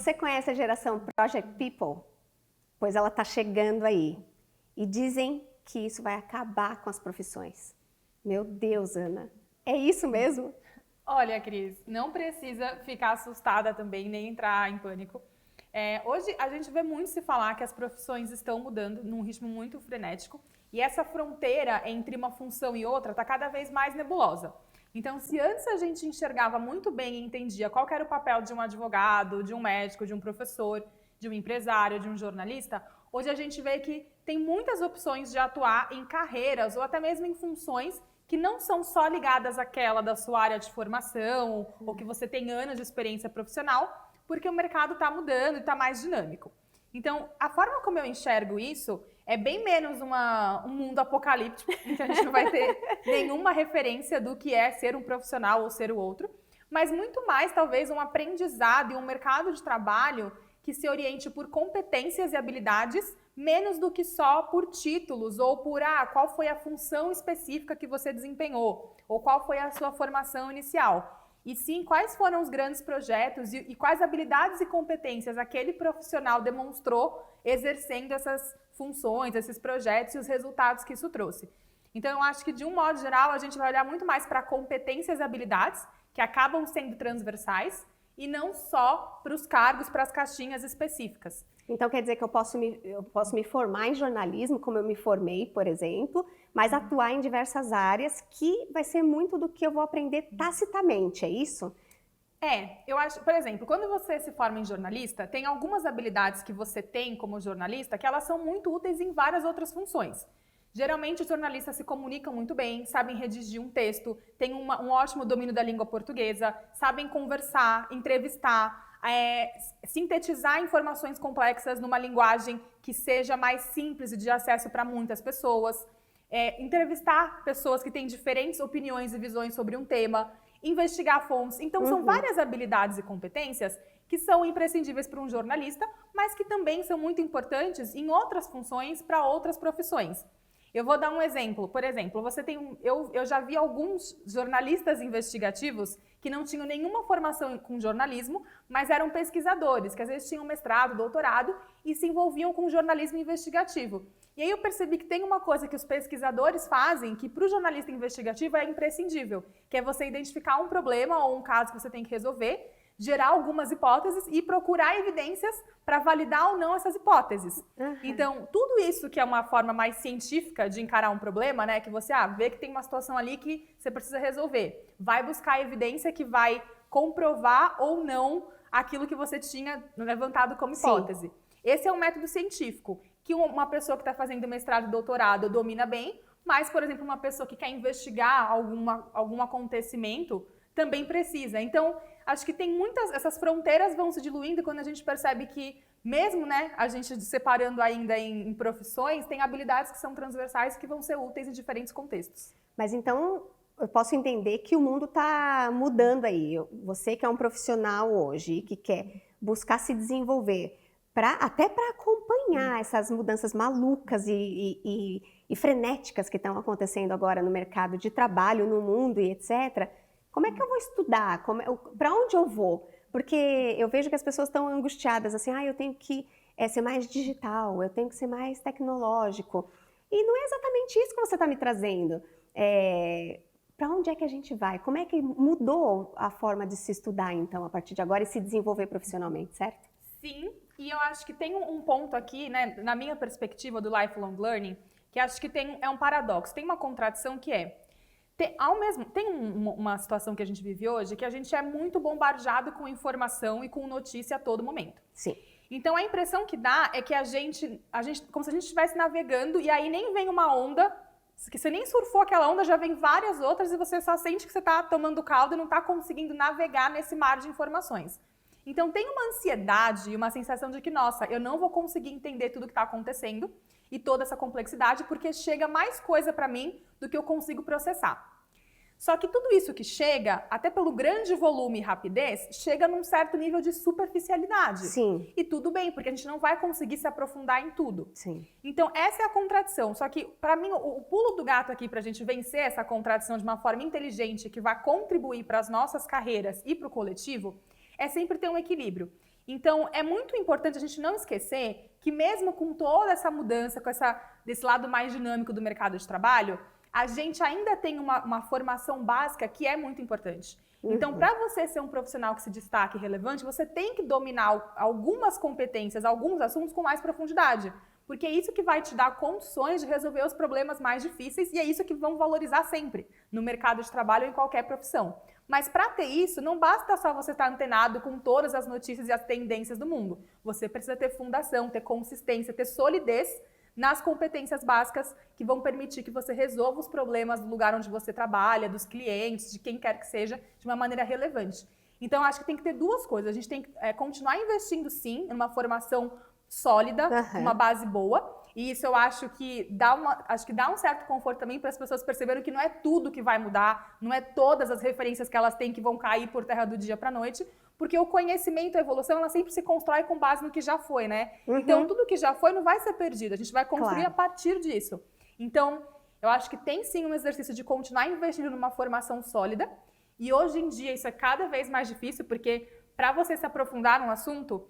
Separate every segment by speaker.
Speaker 1: Você conhece a geração Project People? Pois ela está chegando aí. E dizem que isso vai acabar com as profissões. Meu Deus, Ana, é isso mesmo?
Speaker 2: Olha, Cris, não precisa ficar assustada também, nem entrar em pânico. Hoje a gente vê muito se falar que as profissões estão mudando num ritmo muito frenético e essa fronteira entre uma função e outra está cada vez mais nebulosa. Então, se antes a gente enxergava muito bem e entendia qual era o papel de um advogado, de um médico, de um professor, de um empresário, de um jornalista, hoje a gente vê que tem muitas opções de atuar em carreiras ou até mesmo em funções que não são só ligadas àquela da sua área de formação ou que você tem anos de experiência profissional, porque o mercado está mudando e está mais dinâmico. Então, a forma como eu enxergo isso é bem menos um mundo apocalíptico, em que a gente não vai ter nenhuma referência do que é ser um profissional ou ser o outro, mas muito mais, talvez, um aprendizado e um mercado de trabalho que se oriente por competências e habilidades, menos do que só por títulos ou por qual foi a função específica que você desempenhou, ou qual foi a sua formação inicial. E sim, quais foram os grandes projetos e quais habilidades e competências aquele profissional demonstrou exercendo essas funções, esses projetos e os resultados que isso trouxe. Então, eu acho que, de um modo geral, a gente vai olhar muito mais para competências e habilidades, que acabam sendo transversais, e não só para os cargos, para as caixinhas específicas.
Speaker 1: Então quer dizer que eu posso me formar em jornalismo, como eu me formei, por exemplo, mas atuar em diversas áreas, que vai ser muito do que eu vou aprender tacitamente, é isso?
Speaker 2: Eu acho, por exemplo, quando você se forma em jornalista, tem algumas habilidades que você tem como jornalista que elas são muito úteis em várias outras funções. Geralmente, os jornalistas se comunicam muito bem, sabem redigir um texto, têm um ótimo domínio da língua portuguesa, sabem conversar, entrevistar, sintetizar informações complexas numa linguagem que seja mais simples e de acesso para muitas pessoas, entrevistar pessoas que têm diferentes opiniões e visões sobre um tema, investigar fontes. Então, são várias habilidades e competências que são imprescindíveis para um jornalista, mas que também são muito importantes em outras funções para outras profissões. Eu vou dar um exemplo. Por exemplo, eu já vi alguns jornalistas investigativos que não tinham nenhuma formação com jornalismo, mas eram pesquisadores, que às vezes tinham mestrado, doutorado e se envolviam com jornalismo investigativo. E aí eu percebi que tem uma coisa que os pesquisadores fazem que para o jornalista investigativo é imprescindível, que é você identificar um problema ou um caso que você tem que resolver, gerar algumas hipóteses e procurar evidências para validar ou não essas hipóteses. Então, tudo isso que é uma forma mais científica de encarar um problema, né, que você vê que tem uma situação ali que você precisa resolver, vai buscar evidência que vai comprovar ou não aquilo que você tinha levantado como hipótese. Sim. Esse é um método científico que uma pessoa que está fazendo mestrado e doutorado domina bem, mas, por exemplo, uma pessoa que quer investigar algum acontecimento também precisa. Então, acho que tem essas fronteiras vão se diluindo quando a gente percebe que, mesmo, né, a gente separando ainda em profissões, tem habilidades que são transversais que vão ser úteis em diferentes contextos.
Speaker 1: Mas então, eu posso entender que o mundo está mudando aí. Você que é um profissional hoje e que quer buscar se desenvolver, até para acompanhar essas mudanças malucas e frenéticas que estão acontecendo agora no mercado de trabalho, no mundo e etc., como é que eu vou estudar? Para onde eu vou? Porque eu vejo que as pessoas estão angustiadas, assim, eu tenho que ser mais digital, eu tenho que ser mais tecnológico. E não é exatamente isso que você está me trazendo. Para onde é que a gente vai? Como é que mudou a forma de se estudar, então, a partir de agora e se desenvolver profissionalmente, certo?
Speaker 2: Sim, e eu acho que tem um ponto aqui, né, na minha perspectiva do lifelong learning, que acho que é um paradoxo, tem uma contradição que tem uma situação que a gente vive hoje que a gente é muito bombardeado com informação e com notícia a todo momento.
Speaker 1: Sim.
Speaker 2: Então a impressão que dá é que a gente como se a gente estivesse navegando e aí nem vem uma onda, que você nem surfou aquela onda, já vem várias outras e você só sente que você está tomando caldo e não está conseguindo navegar nesse mar de informações. Então tem uma ansiedade e uma sensação de que, nossa, eu não vou conseguir entender tudo que está acontecendo e toda essa complexidade porque chega mais coisa para mim do que eu consigo processar. Só que tudo isso que chega, até pelo grande volume e rapidez, chega num certo nível de superficialidade.
Speaker 1: Sim.
Speaker 2: E tudo bem, porque a gente não vai conseguir se aprofundar em tudo.
Speaker 1: Sim.
Speaker 2: Então, essa é a contradição. Só que, para mim, o pulo do gato aqui para a gente vencer essa contradição de uma forma inteligente que vai contribuir para as nossas carreiras e para o coletivo, é sempre ter um equilíbrio. Então, é muito importante a gente não esquecer que mesmo com toda essa mudança, desse lado mais dinâmico do mercado de trabalho, a gente ainda tem uma formação básica que é muito importante. Então, para você ser um profissional que se destaque relevante, você tem que dominar algumas competências, alguns assuntos com mais profundidade. Porque é isso que vai te dar condições de resolver os problemas mais difíceis e é isso que vão valorizar sempre no mercado de trabalho ou em qualquer profissão. Mas para ter isso, não basta só você estar antenado com todas as notícias e as tendências do mundo. Você precisa ter fundação, ter consistência, ter solidez nas competências básicas que vão permitir que você resolva os problemas do lugar onde você trabalha, dos clientes, de quem quer que seja, de uma maneira relevante. Então, acho que tem que ter duas coisas. A gente tem que continuar investindo, sim, em uma formação sólida, uma base boa. E isso eu acho que dá um certo conforto também para as pessoas perceberem que não é tudo que vai mudar, não é todas as referências que elas têm que vão cair por terra do dia para a noite, porque o conhecimento, a evolução, ela sempre se constrói com base no que já foi, né? Então, tudo que já foi não vai ser perdido, a gente vai construir a partir disso. Então, eu acho que tem sim um exercício de continuar investindo numa formação sólida, e hoje em dia isso é cada vez mais difícil, porque para você se aprofundar num assunto,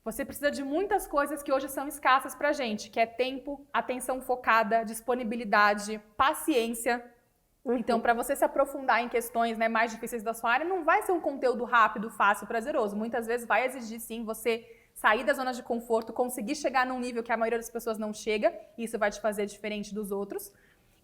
Speaker 2: você precisa de muitas coisas que hoje são escassas pra gente, que é tempo, atenção focada, disponibilidade, paciência. Então, para você se aprofundar em questões, né, mais difíceis da sua área, não vai ser um conteúdo rápido, fácil, prazeroso. Muitas vezes vai exigir, sim, você sair da zona de conforto, conseguir chegar num nível que a maioria das pessoas não chega, e isso vai te fazer diferente dos outros.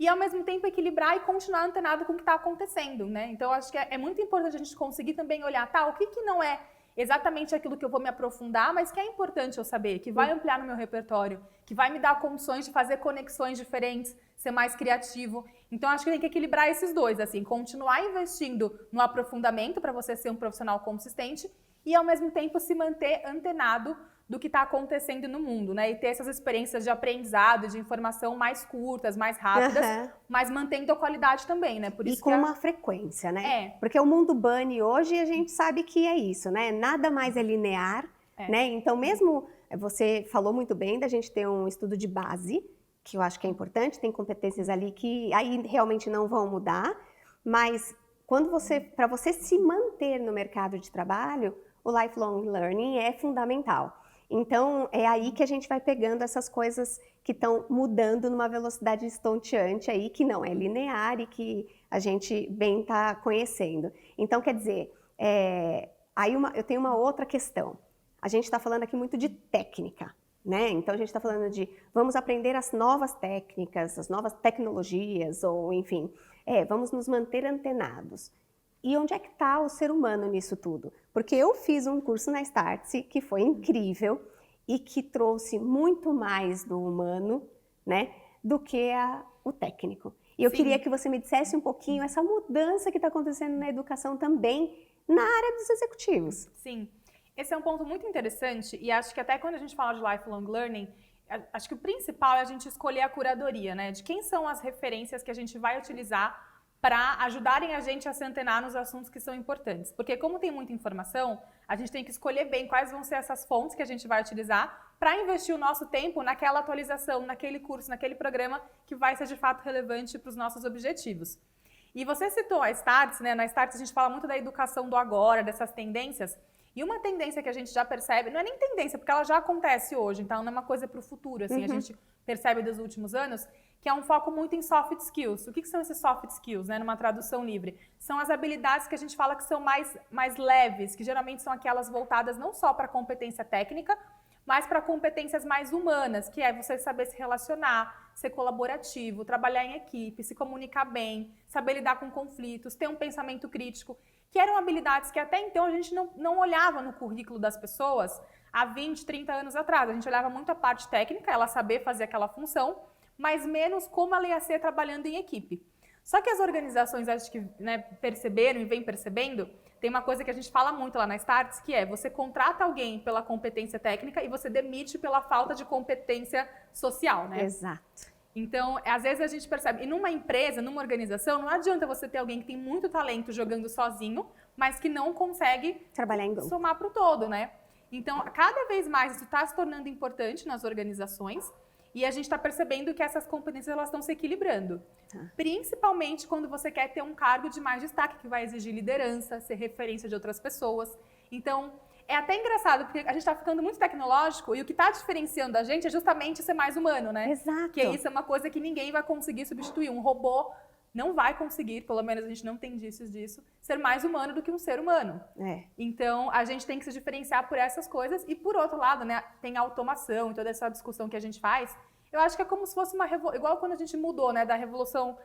Speaker 2: E, ao mesmo tempo, equilibrar e continuar antenado com o que está acontecendo, né? Então, acho que é muito importante a gente conseguir também olhar, tá, o que não é exatamente aquilo que eu vou me aprofundar, mas que é importante eu saber, que vai ampliar no meu repertório, que vai me dar condições de fazer conexões diferentes, ser mais criativo. Então, acho que tem que equilibrar esses dois, assim, continuar investindo no aprofundamento para você ser um profissional consistente e, ao mesmo tempo, se manter antenado do que está acontecendo no mundo, né? E ter essas experiências de aprendizado, de informação mais curtas, mais rápidas, mas mantendo a qualidade também, né? Por isso
Speaker 1: com uma frequência, né? Porque o mundo bunny hoje, a gente sabe que é isso, né? Nada mais é linear, né? Então, mesmo você falou muito bem da gente ter um estudo de base, que eu acho que é importante, tem competências ali que aí realmente não vão mudar, mas para você se manter no mercado de trabalho, o lifelong learning é fundamental. Então, é aí que a gente vai pegando essas coisas que estão mudando numa velocidade estonteante aí, que não é linear e que a gente bem está conhecendo. Então, quer dizer, eu tenho uma outra questão. A gente está falando aqui muito de técnica, né? Então, a gente está falando de vamos aprender as novas técnicas, as novas tecnologias, ou enfim, vamos nos manter antenados. E onde é que está o ser humano nisso tudo? Porque eu fiz um curso na Startse que foi incrível e que trouxe muito mais do humano, né, do que o técnico. E eu queria que você me dissesse um pouquinho essa mudança que está acontecendo na educação também na área dos executivos.
Speaker 2: Sim, esse é um ponto muito interessante e acho que até quando a gente fala de lifelong learning, acho que o principal é a gente escolher a curadoria, né, de quem são as referências que a gente vai utilizar para ajudarem a gente a se antenar nos assuntos que são importantes. Porque como tem muita informação, a gente tem que escolher bem quais vão ser essas fontes que a gente vai utilizar para investir o nosso tempo naquela atualização, naquele curso, naquele programa que vai ser de fato relevante para os nossos objetivos. E você citou a Startse, né? Na Startse a gente fala muito da educação do agora, dessas tendências. E uma tendência que a gente já percebe, não é nem tendência, porque ela já acontece hoje, então não é uma coisa para o futuro, assim, a gente percebe dos últimos anos, que é um foco muito em soft skills. O que são esses soft skills, né, numa tradução livre? São as habilidades que a gente fala que são mais leves, que geralmente são aquelas voltadas não só para competência técnica, mas para competências mais humanas, que é você saber se relacionar, ser colaborativo, trabalhar em equipe, se comunicar bem, saber lidar com conflitos, ter um pensamento crítico, que eram habilidades que até então a gente não olhava no currículo das pessoas há 20, 30 anos atrás. A gente olhava muito a parte técnica, ela saber fazer aquela função, mas menos como ela ia ser trabalhando em equipe. Só que as organizações, acho que perceberam e vêm percebendo, tem uma coisa que a gente fala muito lá na Startse, que é você contrata alguém pela competência técnica e você demite pela falta de competência social, né?
Speaker 1: Exato.
Speaker 2: Então, às vezes a gente percebe, e numa empresa, numa organização, não adianta você ter alguém que tem muito talento jogando sozinho, mas que não consegue
Speaker 1: trabalhar em grupo,
Speaker 2: somar para o todo, né? Então, cada vez mais isso está se tornando importante nas organizações e a gente está percebendo que essas competências elas estão se equilibrando. Principalmente quando você quer ter um cargo de mais destaque, que vai exigir liderança, ser referência de outras pessoas. Então, é até engraçado, porque a gente tá ficando muito tecnológico e o que tá diferenciando a gente é justamente ser mais humano, né?
Speaker 1: Exato.
Speaker 2: Que isso é uma coisa que ninguém vai conseguir substituir. Um robô não vai conseguir, pelo menos a gente não tem indícios disso, ser mais humano do que um ser humano. Então, a gente tem que se diferenciar por essas coisas. E, por outro lado, né, tem a automação e toda essa discussão que a gente faz. Eu acho que é como se fosse uma revolução, igual quando a gente mudou, né, da revolução,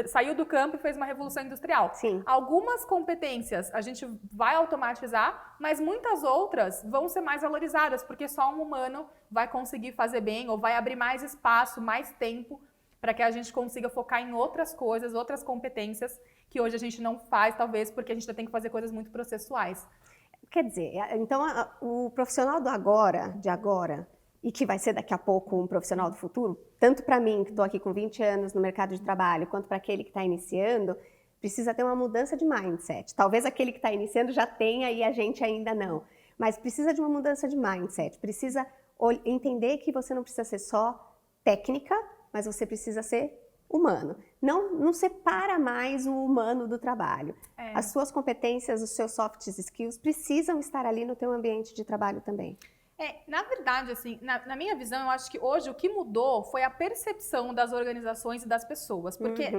Speaker 2: saiu do campo e fez uma revolução industrial.
Speaker 1: Sim.
Speaker 2: Algumas competências a gente vai automatizar, mas muitas outras vão ser mais valorizadas, porque só um humano vai conseguir fazer bem ou vai abrir mais espaço, mais tempo para que a gente consiga focar em outras coisas, outras competências que hoje a gente não faz, talvez porque a gente tem que fazer coisas muito processuais.
Speaker 1: Quer dizer, então o profissional do agora, de agora, e que vai ser daqui a pouco um profissional do futuro, tanto para mim, que estou aqui com 20 anos no mercado de trabalho, quanto para aquele que está iniciando, precisa ter uma mudança de mindset. Talvez aquele que está iniciando já tenha e a gente ainda não. Mas precisa de uma mudança de mindset. Precisa entender que você não precisa ser só técnica, mas você precisa ser humano. Não separa mais o humano do trabalho. As suas competências, os seus soft skills precisam estar ali no teu ambiente de trabalho também.
Speaker 2: Na verdade, assim, na minha visão, eu acho que hoje o que mudou foi a percepção das organizações e das pessoas. Porque,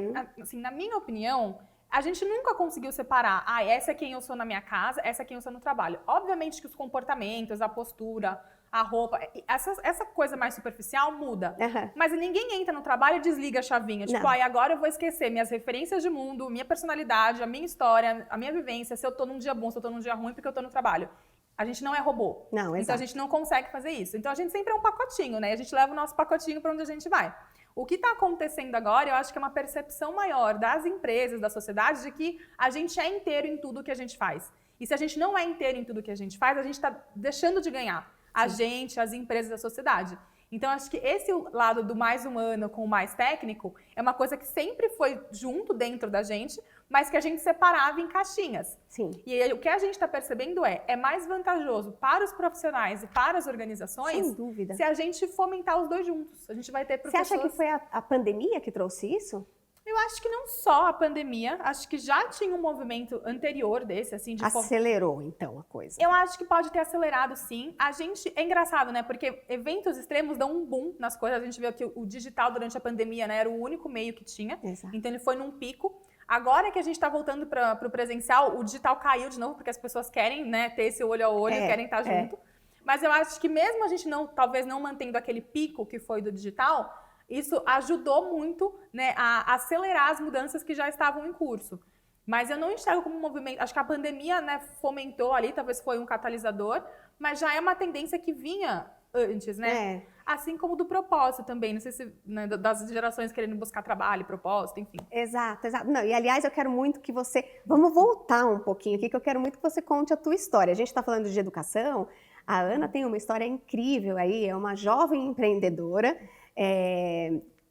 Speaker 2: assim, na minha opinião, a gente nunca conseguiu separar, essa é quem eu sou na minha casa, essa é quem eu sou no trabalho. Obviamente que os comportamentos, a postura, a roupa, essa coisa mais superficial muda. Mas ninguém entra no trabalho e desliga a chavinha. Tipo, agora eu vou esquecer minhas referências de mundo, minha personalidade, a minha história, a minha vivência, se eu tô num dia bom, se eu tô num dia ruim, porque eu tô no trabalho. A gente não é robô.
Speaker 1: Não,
Speaker 2: então a gente não consegue fazer isso. Então a gente sempre é um pacotinho, né? A gente leva o nosso pacotinho para onde a gente vai. O que está acontecendo agora, eu acho que é uma percepção maior das empresas, da sociedade, de que a gente é inteiro em tudo que a gente faz. E se a gente não é inteiro em tudo que a gente faz, a gente está deixando de ganhar. A gente, as empresas, a sociedade. Então, acho que esse lado do mais humano com o mais técnico é uma coisa que sempre foi junto dentro da gente, mas que a gente separava em caixinhas.
Speaker 1: Sim.
Speaker 2: E aí, o que a gente está percebendo é mais vantajoso para os profissionais e para as organizações,
Speaker 1: sem dúvida,
Speaker 2: se a gente fomentar os dois juntos. A gente vai ter professores...
Speaker 1: Você acha que foi a pandemia que trouxe isso?
Speaker 2: Eu acho que não só a pandemia, acho que já tinha um movimento anterior desse, assim, de...
Speaker 1: Acelerou, então, a coisa.
Speaker 2: Eu acho que pode ter acelerado, sim. A gente... É engraçado, né? Porque eventos extremos dão um boom nas coisas. A gente viu que o digital, durante a pandemia, né, era o único meio que tinha.
Speaker 1: Exato.
Speaker 2: Então, ele foi num pico. Agora que a gente está voltando para o presencial, o digital caiu de novo, porque as pessoas querem, né, ter esse olho a olho, querem estar junto. Mas eu acho que mesmo a gente talvez não mantendo aquele pico que foi do digital, isso ajudou muito, né, a acelerar as mudanças que já estavam em curso. Mas eu não enxergo como um movimento... Acho que a pandemia, né, fomentou ali, talvez foi um catalisador, mas já é uma tendência que vinha antes, né? Assim como do propósito também. Não sei se, né, das gerações querendo buscar trabalho, propósito, enfim.
Speaker 1: Exato, exato. Não, e aliás, eu quero muito que você... Vamos voltar um pouquinho aqui, que eu quero muito que você conte a tua história. A gente está falando de educação. A Ana tem uma história incrível aí, é uma jovem empreendedora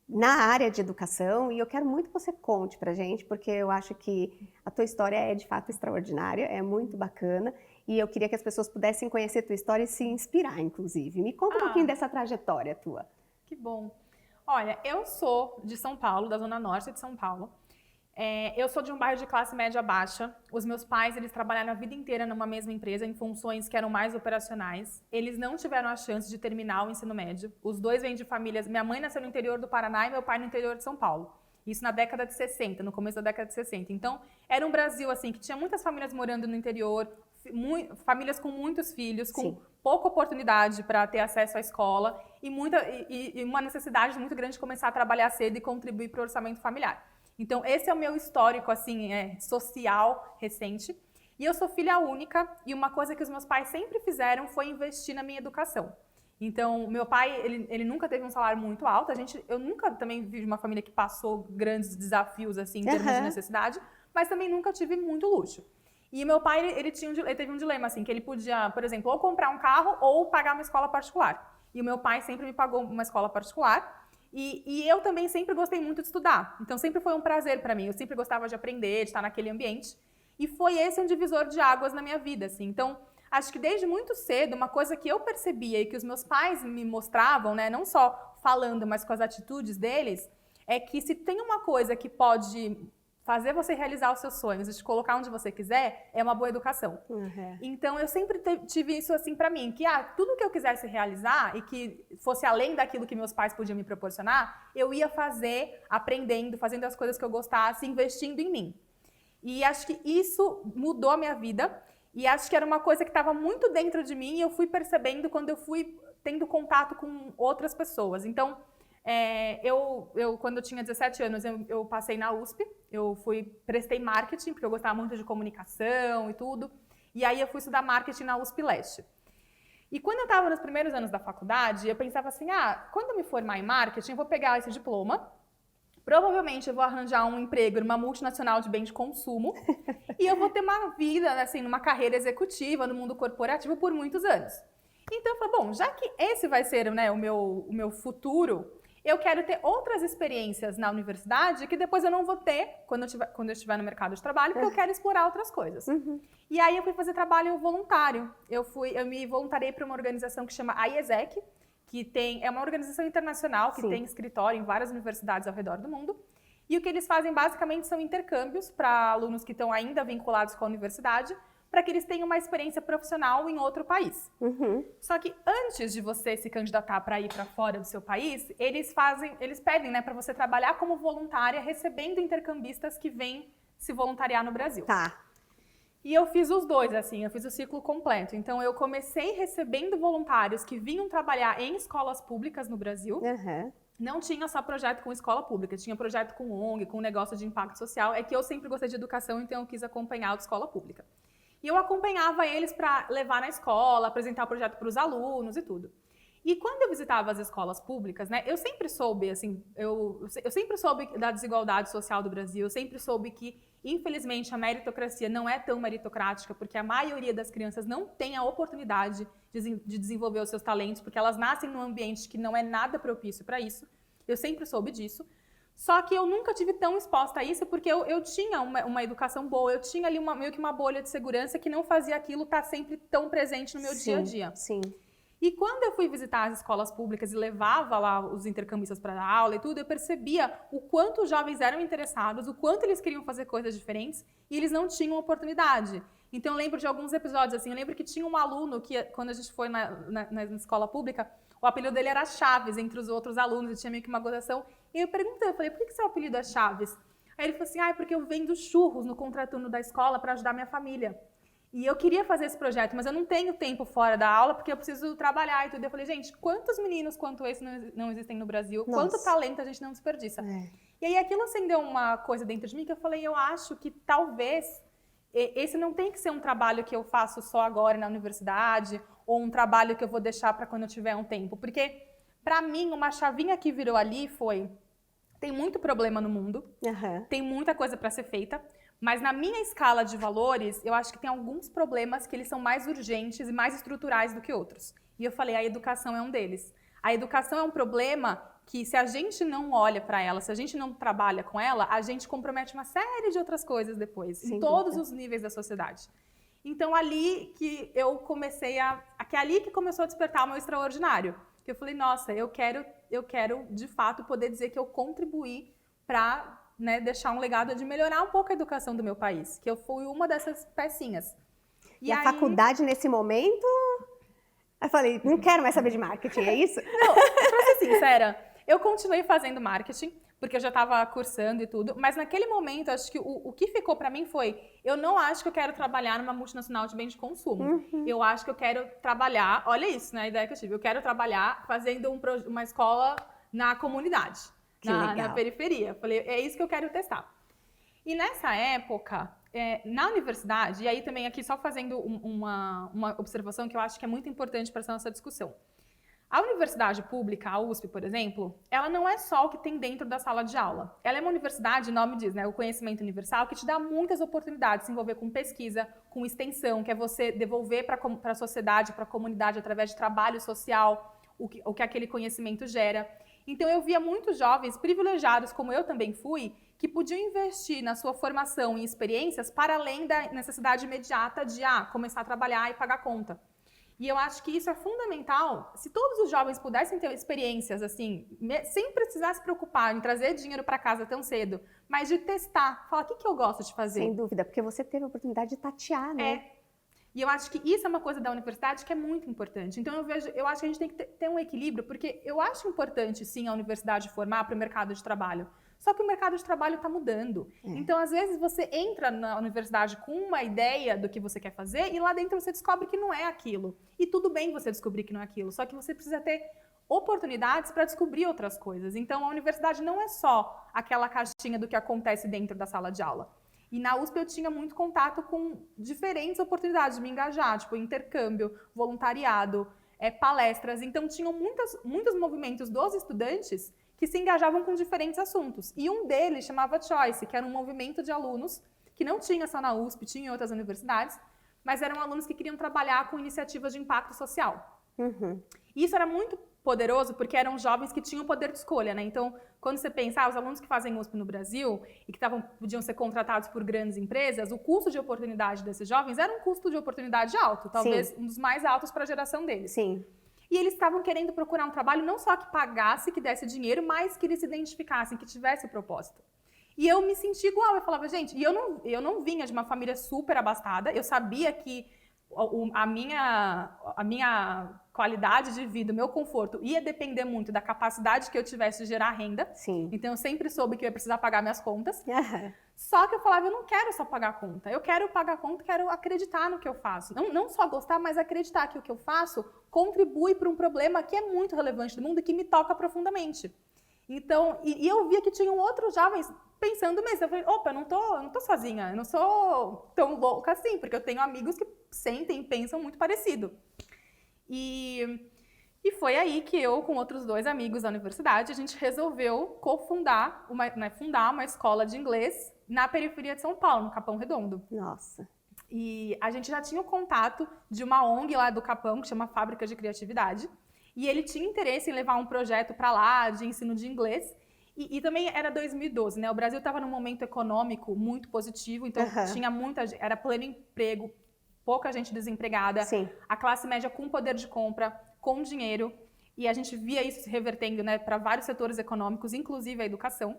Speaker 1: na área de educação, e eu quero muito que você conte pra gente, porque eu acho que a tua história é de fato extraordinária, é muito bacana, e eu queria que as pessoas pudessem conhecer a tua história e se inspirar, inclusive. Me conta um pouquinho dessa trajetória tua.
Speaker 2: Que bom. Olha, eu sou de São Paulo, da Zona Norte de São Paulo. Eu sou de um bairro de classe média baixa. Os meus pais, eles trabalharam a vida inteira numa mesma empresa, em funções que eram mais operacionais. Eles não tiveram a chance de terminar o ensino médio. Os dois vêm de famílias... Minha mãe nasceu no interior do Paraná e meu pai no interior de São Paulo. Isso na década de 60, no começo da década de 60. Então, era um Brasil, assim, que tinha muitas famílias morando no interior, famílias com muitos filhos, com pouca oportunidade para ter acesso à escola e uma necessidade muito grande de começar a trabalhar cedo e contribuir para o orçamento familiar. Então, esse é o meu histórico, assim, social, recente. E eu sou filha única, e uma coisa que os meus pais sempre fizeram foi investir na minha educação. Então, meu pai, ele nunca teve um salário muito alto. Eu nunca também vi uma família que passou grandes desafios, assim, em termos de necessidade, mas também nunca tive muito luxo. E meu pai, ele teve um dilema, assim, que ele podia, por exemplo, ou comprar um carro ou pagar uma escola particular. E o meu pai sempre me pagou uma escola particular. E eu também sempre gostei muito de estudar. Então, sempre foi um prazer para mim. Eu sempre gostava de aprender, de estar naquele ambiente. E foi esse um divisor de águas na minha vida, assim. Então, acho que desde muito cedo, uma coisa que eu percebia e que os meus pais me mostravam, né, não só falando, mas com as atitudes deles, é que se tem uma coisa que pode fazer você realizar os seus sonhos e te colocar onde você quiser é uma boa educação. Então, eu sempre tive isso assim pra mim, que tudo que eu quisesse realizar e que fosse além daquilo que meus pais podiam me proporcionar, eu ia fazer aprendendo, fazendo as coisas que eu gostasse, investindo em mim. E acho que isso mudou a minha vida e acho que era uma coisa que estava muito dentro de mim e eu fui percebendo quando eu fui tendo contato com outras pessoas. Então, quando eu tinha 17 anos, eu passei na USP, prestei marketing, porque eu gostava muito de comunicação e tudo, e aí eu fui estudar marketing na USP Leste. E quando eu estava nos primeiros anos da faculdade, eu pensava assim, quando eu me formar em marketing, eu vou pegar esse diploma, provavelmente eu vou arranjar um emprego numa multinacional de bem de consumo, e eu vou ter uma vida, assim, numa carreira executiva, no mundo corporativo por muitos anos. Então eu falei, bom, já que esse vai ser, né, o meu futuro, eu quero ter outras experiências na universidade que depois eu não vou ter quando eu estiver no mercado de trabalho, porque eu quero explorar outras coisas. E aí eu fui fazer trabalho voluntário. Eu me voluntariei para uma organização que chama IESEC, que é uma organização internacional que tem escritório em várias universidades ao redor do mundo. E o que eles fazem basicamente são intercâmbios para alunos que estão ainda vinculados com a universidade, para que eles tenham uma experiência profissional em outro país. Só que antes de você se candidatar para ir para fora do seu país, eles pedem, né, para você trabalhar como voluntária, recebendo intercambistas que vêm se voluntariar no Brasil. E eu fiz os dois, assim, eu fiz o ciclo completo. Então, eu comecei recebendo voluntários que vinham trabalhar em escolas públicas no Brasil. Não tinha só projeto com escola pública, tinha projeto com ONG, com negócio de impacto social. É que eu sempre gostei de educação, então eu quis acompanhar a escola pública. E eu acompanhava eles para levar na escola, apresentar o projeto para os alunos e tudo. E quando eu visitava as escolas públicas, né, eu sempre soube, assim, eu sempre soube da desigualdade social do Brasil, eu sempre soube que, infelizmente, a meritocracia não é tão meritocrática, porque a maioria das crianças não tem a oportunidade de desenvolver os seus talentos, porque elas nascem num ambiente que não é nada propício para isso. Eu sempre soube disso. Só que eu nunca tive tão exposta a isso, porque eu tinha uma educação boa, eu tinha ali meio que uma bolha de segurança que não fazia aquilo estar sempre tão presente no meu dia a dia. E quando eu fui visitar as escolas públicas e levava lá os intercambistas para dar aula e tudo, eu percebia o quanto os jovens eram interessados, o quanto eles queriam fazer coisas diferentes e eles não tinham oportunidade. Então eu lembro de alguns episódios, assim, eu lembro que tinha um aluno que, quando a gente foi na escola pública, o apelido dele era Chaves entre os outros alunos, ele tinha meio que uma gozação. E eu perguntei, eu falei, por que seu apelido é Chaves? Aí ele falou assim, é porque eu vendo churros no contraturno da escola para ajudar minha família. E eu queria fazer esse projeto, mas eu não tenho tempo fora da aula porque eu preciso trabalhar e tudo. Eu falei, gente, quantos meninos quanto esse não existem no Brasil? Quanto talento a gente não desperdiça? E aí aquilo acendeu uma coisa dentro de mim que eu falei, eu acho que talvez esse não tem que ser um trabalho que eu faço só agora na universidade ou um trabalho que eu vou deixar para quando eu tiver um tempo. Porque, para mim, uma chavinha que virou ali foi, tem muito problema no mundo, tem muita coisa para ser feita, mas na minha escala de valores, eu acho que tem alguns problemas que eles são mais urgentes e mais estruturais do que outros. E eu falei, a educação é um deles. A educação é um problema que, se a gente não olha para ela, se a gente não trabalha com ela, a gente compromete uma série de outras coisas depois, em todos os níveis da sociedade. Então, ali que eu comecei ali que começou a despertar o meu extraordinário. Que eu falei, nossa, eu quero, de fato, poder dizer que eu contribuí para, né, deixar um legado de melhorar um pouco a educação do meu país. Que eu fui uma dessas pecinhas.
Speaker 1: E a faculdade, nesse momento, eu falei, não quero mais saber de marketing, é isso?
Speaker 2: Não, pra ser sincera, eu continuei fazendo marketing, porque eu já estava cursando e tudo, mas naquele momento, acho que o que ficou para mim foi, eu não acho que eu quero trabalhar numa multinacional de bem de consumo. Eu acho que eu quero trabalhar, olha isso, né, a ideia que eu tive, eu quero trabalhar fazendo uma escola na comunidade, na periferia. Falei, é isso que eu quero testar. E nessa época, na universidade, e aí também aqui só fazendo uma observação que eu acho que é muito importante para essa nossa discussão. A universidade pública, a USP, por exemplo, ela não é só o que tem dentro da sala de aula. Ela é uma universidade, o nome diz, né, o conhecimento universal, que te dá muitas oportunidades de se envolver com pesquisa, com extensão, que é você devolver para a sociedade, para a comunidade, através de trabalho social, o que aquele conhecimento gera. Então, eu via muitos jovens privilegiados, como eu também fui, que podiam investir na sua formação e experiências para além da necessidade imediata de começar a trabalhar e pagar conta. E eu acho que isso é fundamental. Se todos os jovens pudessem ter experiências assim, sem precisar se preocupar em trazer dinheiro para casa tão cedo, mas de testar, falar o que eu gosto de fazer.
Speaker 1: Sem dúvida, porque você teve a oportunidade de tatear, né?
Speaker 2: E eu acho que isso é uma coisa da universidade que é muito importante. Então eu acho que a gente tem que ter um equilíbrio, porque eu acho importante sim a universidade formar para o mercado de trabalho. Só que o mercado de trabalho está mudando. Então, às vezes, você entra na universidade com uma ideia do que você quer fazer e lá dentro você descobre que não é aquilo. E tudo bem você descobrir que não é aquilo, só que você precisa ter oportunidades para descobrir outras coisas. Então, a universidade não é só aquela caixinha do que acontece dentro da sala de aula. E na USP eu tinha muito contato com diferentes oportunidades de me engajar, tipo intercâmbio, voluntariado, palestras. Então, tinham muitos movimentos dos estudantes que se engajavam com diferentes assuntos. E um deles chamava Choice, que era um movimento de alunos que não tinha só na USP, tinha em outras universidades, mas eram alunos que queriam trabalhar com iniciativas de impacto social. E isso era muito poderoso porque eram jovens que tinham poder de escolha, né? Então, quando você pensa, os alunos que fazem USP no Brasil e que podiam ser contratados por grandes empresas, o custo de oportunidade desses jovens era um custo de oportunidade alto, talvez um dos mais altos para a geração deles.
Speaker 1: Sim.
Speaker 2: E eles estavam querendo procurar um trabalho não só que pagasse, que desse dinheiro, mas que eles se identificassem, que tivesse propósito. E eu me senti igual, eu falava, gente, e eu não vinha de uma família super abastada, eu sabia que a minha qualidade de vida, o meu conforto ia depender muito da capacidade que eu tivesse de gerar renda.
Speaker 1: Sim.
Speaker 2: Então eu sempre soube que eu ia precisar pagar minhas contas. Só que eu falava, eu não quero só pagar a conta. Eu quero pagar a conta, quero acreditar no que eu faço. Não só gostar, mas acreditar que o que eu faço contribui para um problema que é muito relevante do mundo e que me toca profundamente. Então, e eu via que tinham outros jovens pensando mesmo. Eu falei, opa, eu não tô sozinha, eu não sou tão louca assim, porque eu tenho amigos que sentem e pensam muito parecido. E foi aí que eu, com outros 2 amigos da universidade, a gente resolveu fundar uma escola de inglês na periferia de São Paulo, no Capão Redondo.
Speaker 1: Nossa.
Speaker 2: E a gente já tinha o contato de uma ONG lá do Capão, que chama Fábrica de Criatividade, e ele tinha interesse em levar um projeto para lá de ensino de inglês. E também era 2012, né? O Brasil estava num momento econômico muito positivo, então tinha era pleno emprego, pouca gente desempregada,
Speaker 1: Sim.
Speaker 2: A classe média com poder de compra, com dinheiro, e a gente via isso se revertendo, né, para vários setores econômicos, inclusive a educação.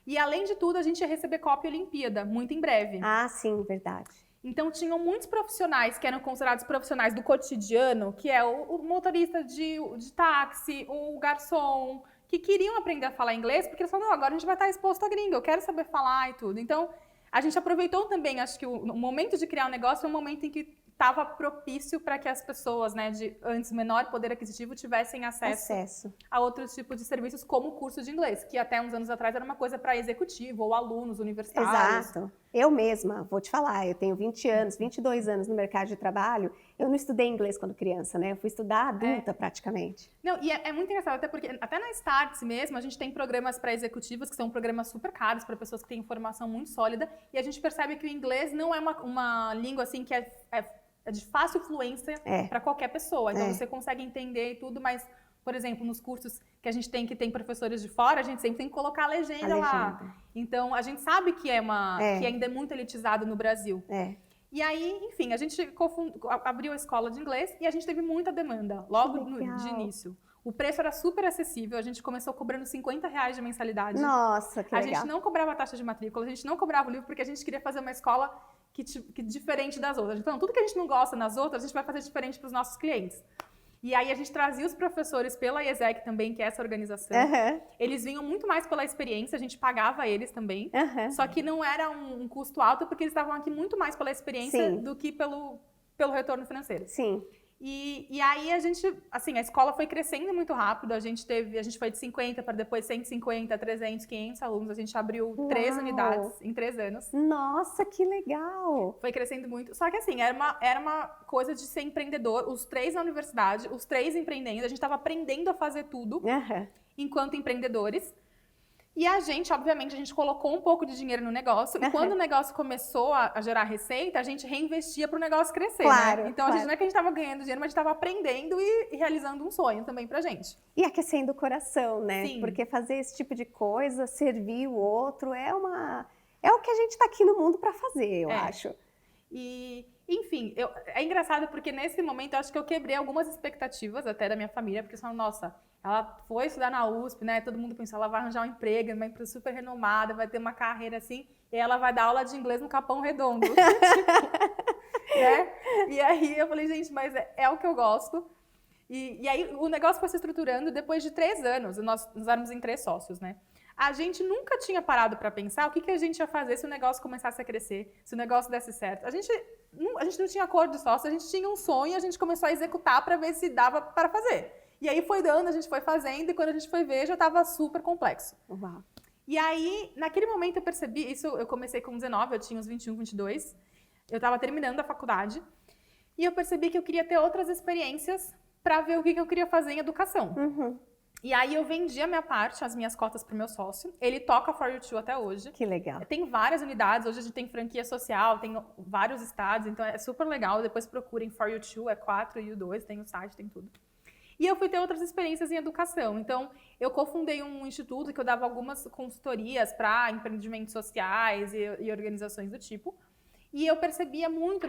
Speaker 2: E além de tudo, a gente ia receber Copa e Olimpíada, muito em breve.
Speaker 1: Ah, sim, verdade.
Speaker 2: Então tinham muitos profissionais que eram considerados profissionais do cotidiano, que é o motorista de táxi, o garçom, que queriam aprender a falar inglês, porque eles falaram, agora a gente vai estar exposto à gringa, eu quero saber falar e tudo. Então, a gente aproveitou também, acho que o momento de criar um negócio foi um momento em que estava propício para que as pessoas, né, de antes menor poder aquisitivo tivessem acesso a outros tipos de serviços, como o curso de inglês, que até uns anos atrás era uma coisa para executivo ou alunos universitários.
Speaker 1: Exato. Eu mesma, vou te falar, eu tenho 20 anos, 22 anos no mercado de trabalho, eu não estudei inglês quando criança, né? Eu fui estudar adulta praticamente.
Speaker 2: Não, e é muito engraçado, até porque até na Startse mesmo, a gente tem programas para executivos, que são programas super caros para pessoas que têm formação muito sólida, e a gente percebe que o inglês não é uma língua assim que é de fácil fluência para qualquer pessoa. Então você consegue entender e tudo, mas, por exemplo, nos cursos que a gente tem professores de fora, a gente sempre tem que colocar a legenda lá. Então a gente sabe que que ainda é muito elitizado no Brasil. E aí, enfim, a gente abriu a escola de inglês e a gente teve muita demanda logo de início. O preço era super acessível, a gente começou cobrando R$50 de mensalidade.
Speaker 1: Nossa, que legal.
Speaker 2: A gente não cobrava taxa de matrícula, a gente não cobrava o livro, porque a gente queria fazer uma escola que diferente das outras. Então, tudo que a gente não gosta nas outras, a gente vai fazer diferente para os nossos clientes. E aí a gente trazia os professores pela IESEC também, que é essa organização. Eles vinham muito mais pela experiência, a gente pagava eles também. Só que não era um custo alto, porque eles estavam aqui muito mais pela experiência do que pelo retorno financeiro.
Speaker 1: Sim.
Speaker 2: E aí a gente, assim, a escola foi crescendo muito rápido, a gente foi de 50 para depois 150, 300, 500 alunos, a gente abriu 3 unidades em 3 anos.
Speaker 1: Nossa, que legal!
Speaker 2: Foi crescendo muito, só que assim, era uma coisa de ser empreendedor, os 3 na universidade, os 3 empreendendo, a gente estava aprendendo a fazer tudo enquanto empreendedores. E a gente, obviamente, a gente colocou um pouco de dinheiro no negócio. E quando o negócio começou a gerar receita, a gente reinvestia para o negócio crescer, né? Então, a gente não é que a gente estava ganhando dinheiro, mas a gente estava aprendendo e realizando um sonho também pra gente.
Speaker 1: E aquecendo o coração, né?
Speaker 2: Sim.
Speaker 1: Porque fazer esse tipo de coisa, servir o outro, é o que a gente está aqui no mundo para fazer, eu acho.
Speaker 2: E, enfim, é engraçado porque nesse momento eu acho que eu quebrei algumas expectativas até da minha família, porque eles falam, nossa, ela foi estudar na USP, né? Todo mundo pensou, ela vai arranjar um emprego, uma empresa super renomada, vai ter uma carreira assim, e ela vai dar aula de inglês no Capão Redondo. Né? E aí eu falei, gente, mas é o que eu gosto. E aí o negócio foi se estruturando depois de 3 anos, nós éramos em 3 sócios, né? A gente nunca tinha parado para pensar o que a gente ia fazer se o negócio começasse a crescer, se o negócio desse certo. A gente não tinha acordo de sócio, a gente tinha um sonho e a gente começou a executar para ver se dava para fazer. E aí foi dando, a gente foi fazendo e quando a gente foi ver já estava super complexo.
Speaker 1: Uau.
Speaker 2: E aí, naquele momento eu percebi, isso eu comecei com 19, eu tinha uns 21, 22, eu estava terminando a faculdade e eu percebi que eu queria ter outras experiências para ver o que eu queria fazer em educação.
Speaker 1: Uhum.
Speaker 2: E aí eu vendi a minha parte, as minhas cotas pro meu sócio. Ele toca For You Too até hoje.
Speaker 1: Que legal.
Speaker 2: Tem várias unidades, hoje a gente tem franquia social, tem vários estados, então é super legal. Depois procurem For You Too, é 4 e U2, tem o site, tem tudo. E eu fui ter outras experiências em educação. Então, eu cofundei um instituto que eu dava algumas consultorias para empreendimentos sociais e organizações do tipo. E eu percebia muito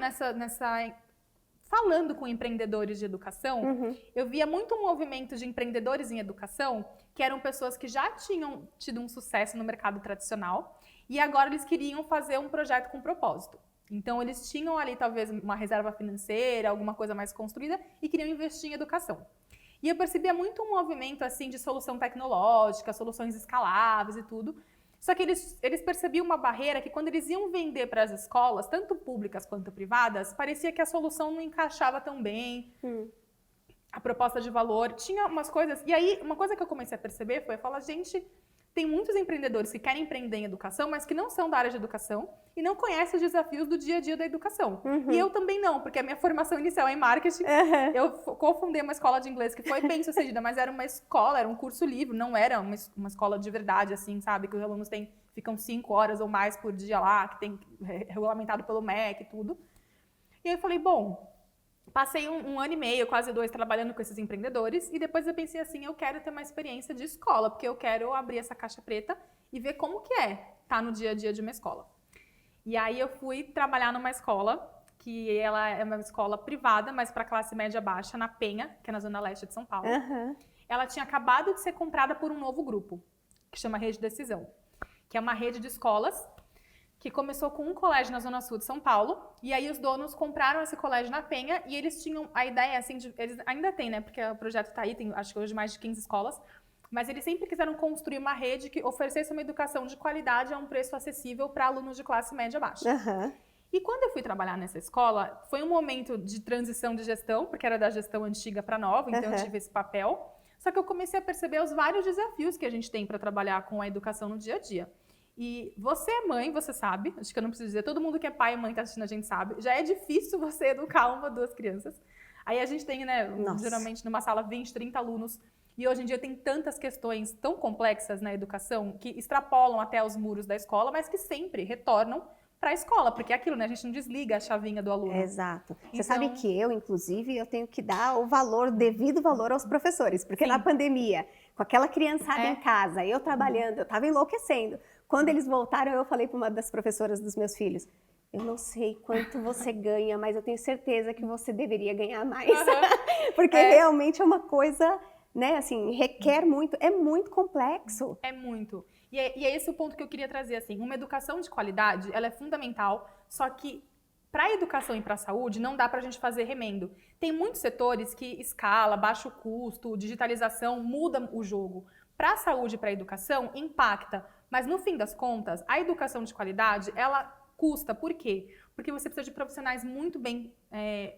Speaker 2: falando com empreendedores de educação, eu via muito um movimento de empreendedores em educação, que eram pessoas que já tinham tido um sucesso no mercado tradicional e agora eles queriam fazer um projeto com propósito. Então, eles tinham ali talvez uma reserva financeira, alguma coisa mais construída e queriam investir em educação. E eu percebia muito um movimento assim de solução tecnológica, soluções escaláveis e tudo. Só que eles percebiam uma barreira que quando eles iam vender para as escolas, tanto públicas quanto privadas, parecia que a solução não encaixava tão bem. A proposta de valor tinha umas coisas... E aí, uma coisa que eu comecei a perceber foi, gente, tem muitos empreendedores que querem empreender em educação, mas que não são da área de educação e não conhecem os desafios do dia a dia da educação. E eu também não, porque a minha formação inicial é em marketing. Eu cofundei uma escola de inglês que foi bem sucedida, mas era uma escola, era um curso livre, não era uma escola de verdade, assim, sabe? Que os alunos ficam 5 horas ou mais por dia lá, que tem regulamentado pelo MEC e tudo. E aí eu falei, bom... Passei um ano e meio, quase 2, trabalhando com esses empreendedores e depois eu pensei assim, eu quero ter uma experiência de escola, porque eu quero abrir essa caixa preta e ver como que é estar no dia a dia de uma escola. E aí eu fui trabalhar numa escola, que ela é uma escola privada, mas para classe média baixa, na Penha, que é na zona leste de São Paulo. Ela tinha acabado de ser comprada por um novo grupo, que chama Rede Decisão, que é uma rede de escolas que começou com um colégio na Zona Sul de São Paulo, e aí os donos compraram esse colégio na Penha, e eles tinham a ideia, assim, eles ainda têm, né, porque o projeto está aí, tem acho que hoje mais de 15 escolas, mas eles sempre quiseram construir uma rede que oferecesse uma educação de qualidade a um preço acessível para alunos de classe média baixa. E quando eu fui trabalhar nessa escola, foi um momento de transição de gestão, porque era da gestão antiga para nova, então eu tive esse papel, só que eu comecei a perceber os vários desafios que a gente tem para trabalhar com a educação no dia a dia. E você é mãe, você sabe, acho que eu não preciso dizer, todo mundo que é pai e mãe está assistindo a gente sabe, já é difícil você educar 1 ou 2 crianças. Aí a gente tem, né, geralmente numa sala 20, 30 alunos, e hoje em dia tem tantas questões tão complexas na educação que extrapolam até os muros da escola, mas que sempre retornam para a escola, porque é aquilo, né, a gente não desliga a chavinha do aluno.
Speaker 1: Exato. Você sabe que inclusive, eu tenho que dar o devido valor aos professores, porque na pandemia, com aquela criançada em casa, eu trabalhando, eu estava enlouquecendo. Quando eles voltaram, eu falei para uma das professoras dos meus filhos, eu não sei quanto você ganha, mas eu tenho certeza que você deveria ganhar mais. Porque realmente é uma coisa, né, assim, requer muito, é muito complexo.
Speaker 2: É muito. E é esse o ponto que eu queria trazer, assim, uma educação de qualidade, ela é fundamental, só que para a educação e para a saúde não dá para a gente fazer remendo. Tem muitos setores que escala, baixo custo, digitalização, muda o jogo. Para a saúde e para a educação, impacta. Mas, no fim das contas, a educação de qualidade, ela custa. Por quê? Porque você precisa de profissionais muito bem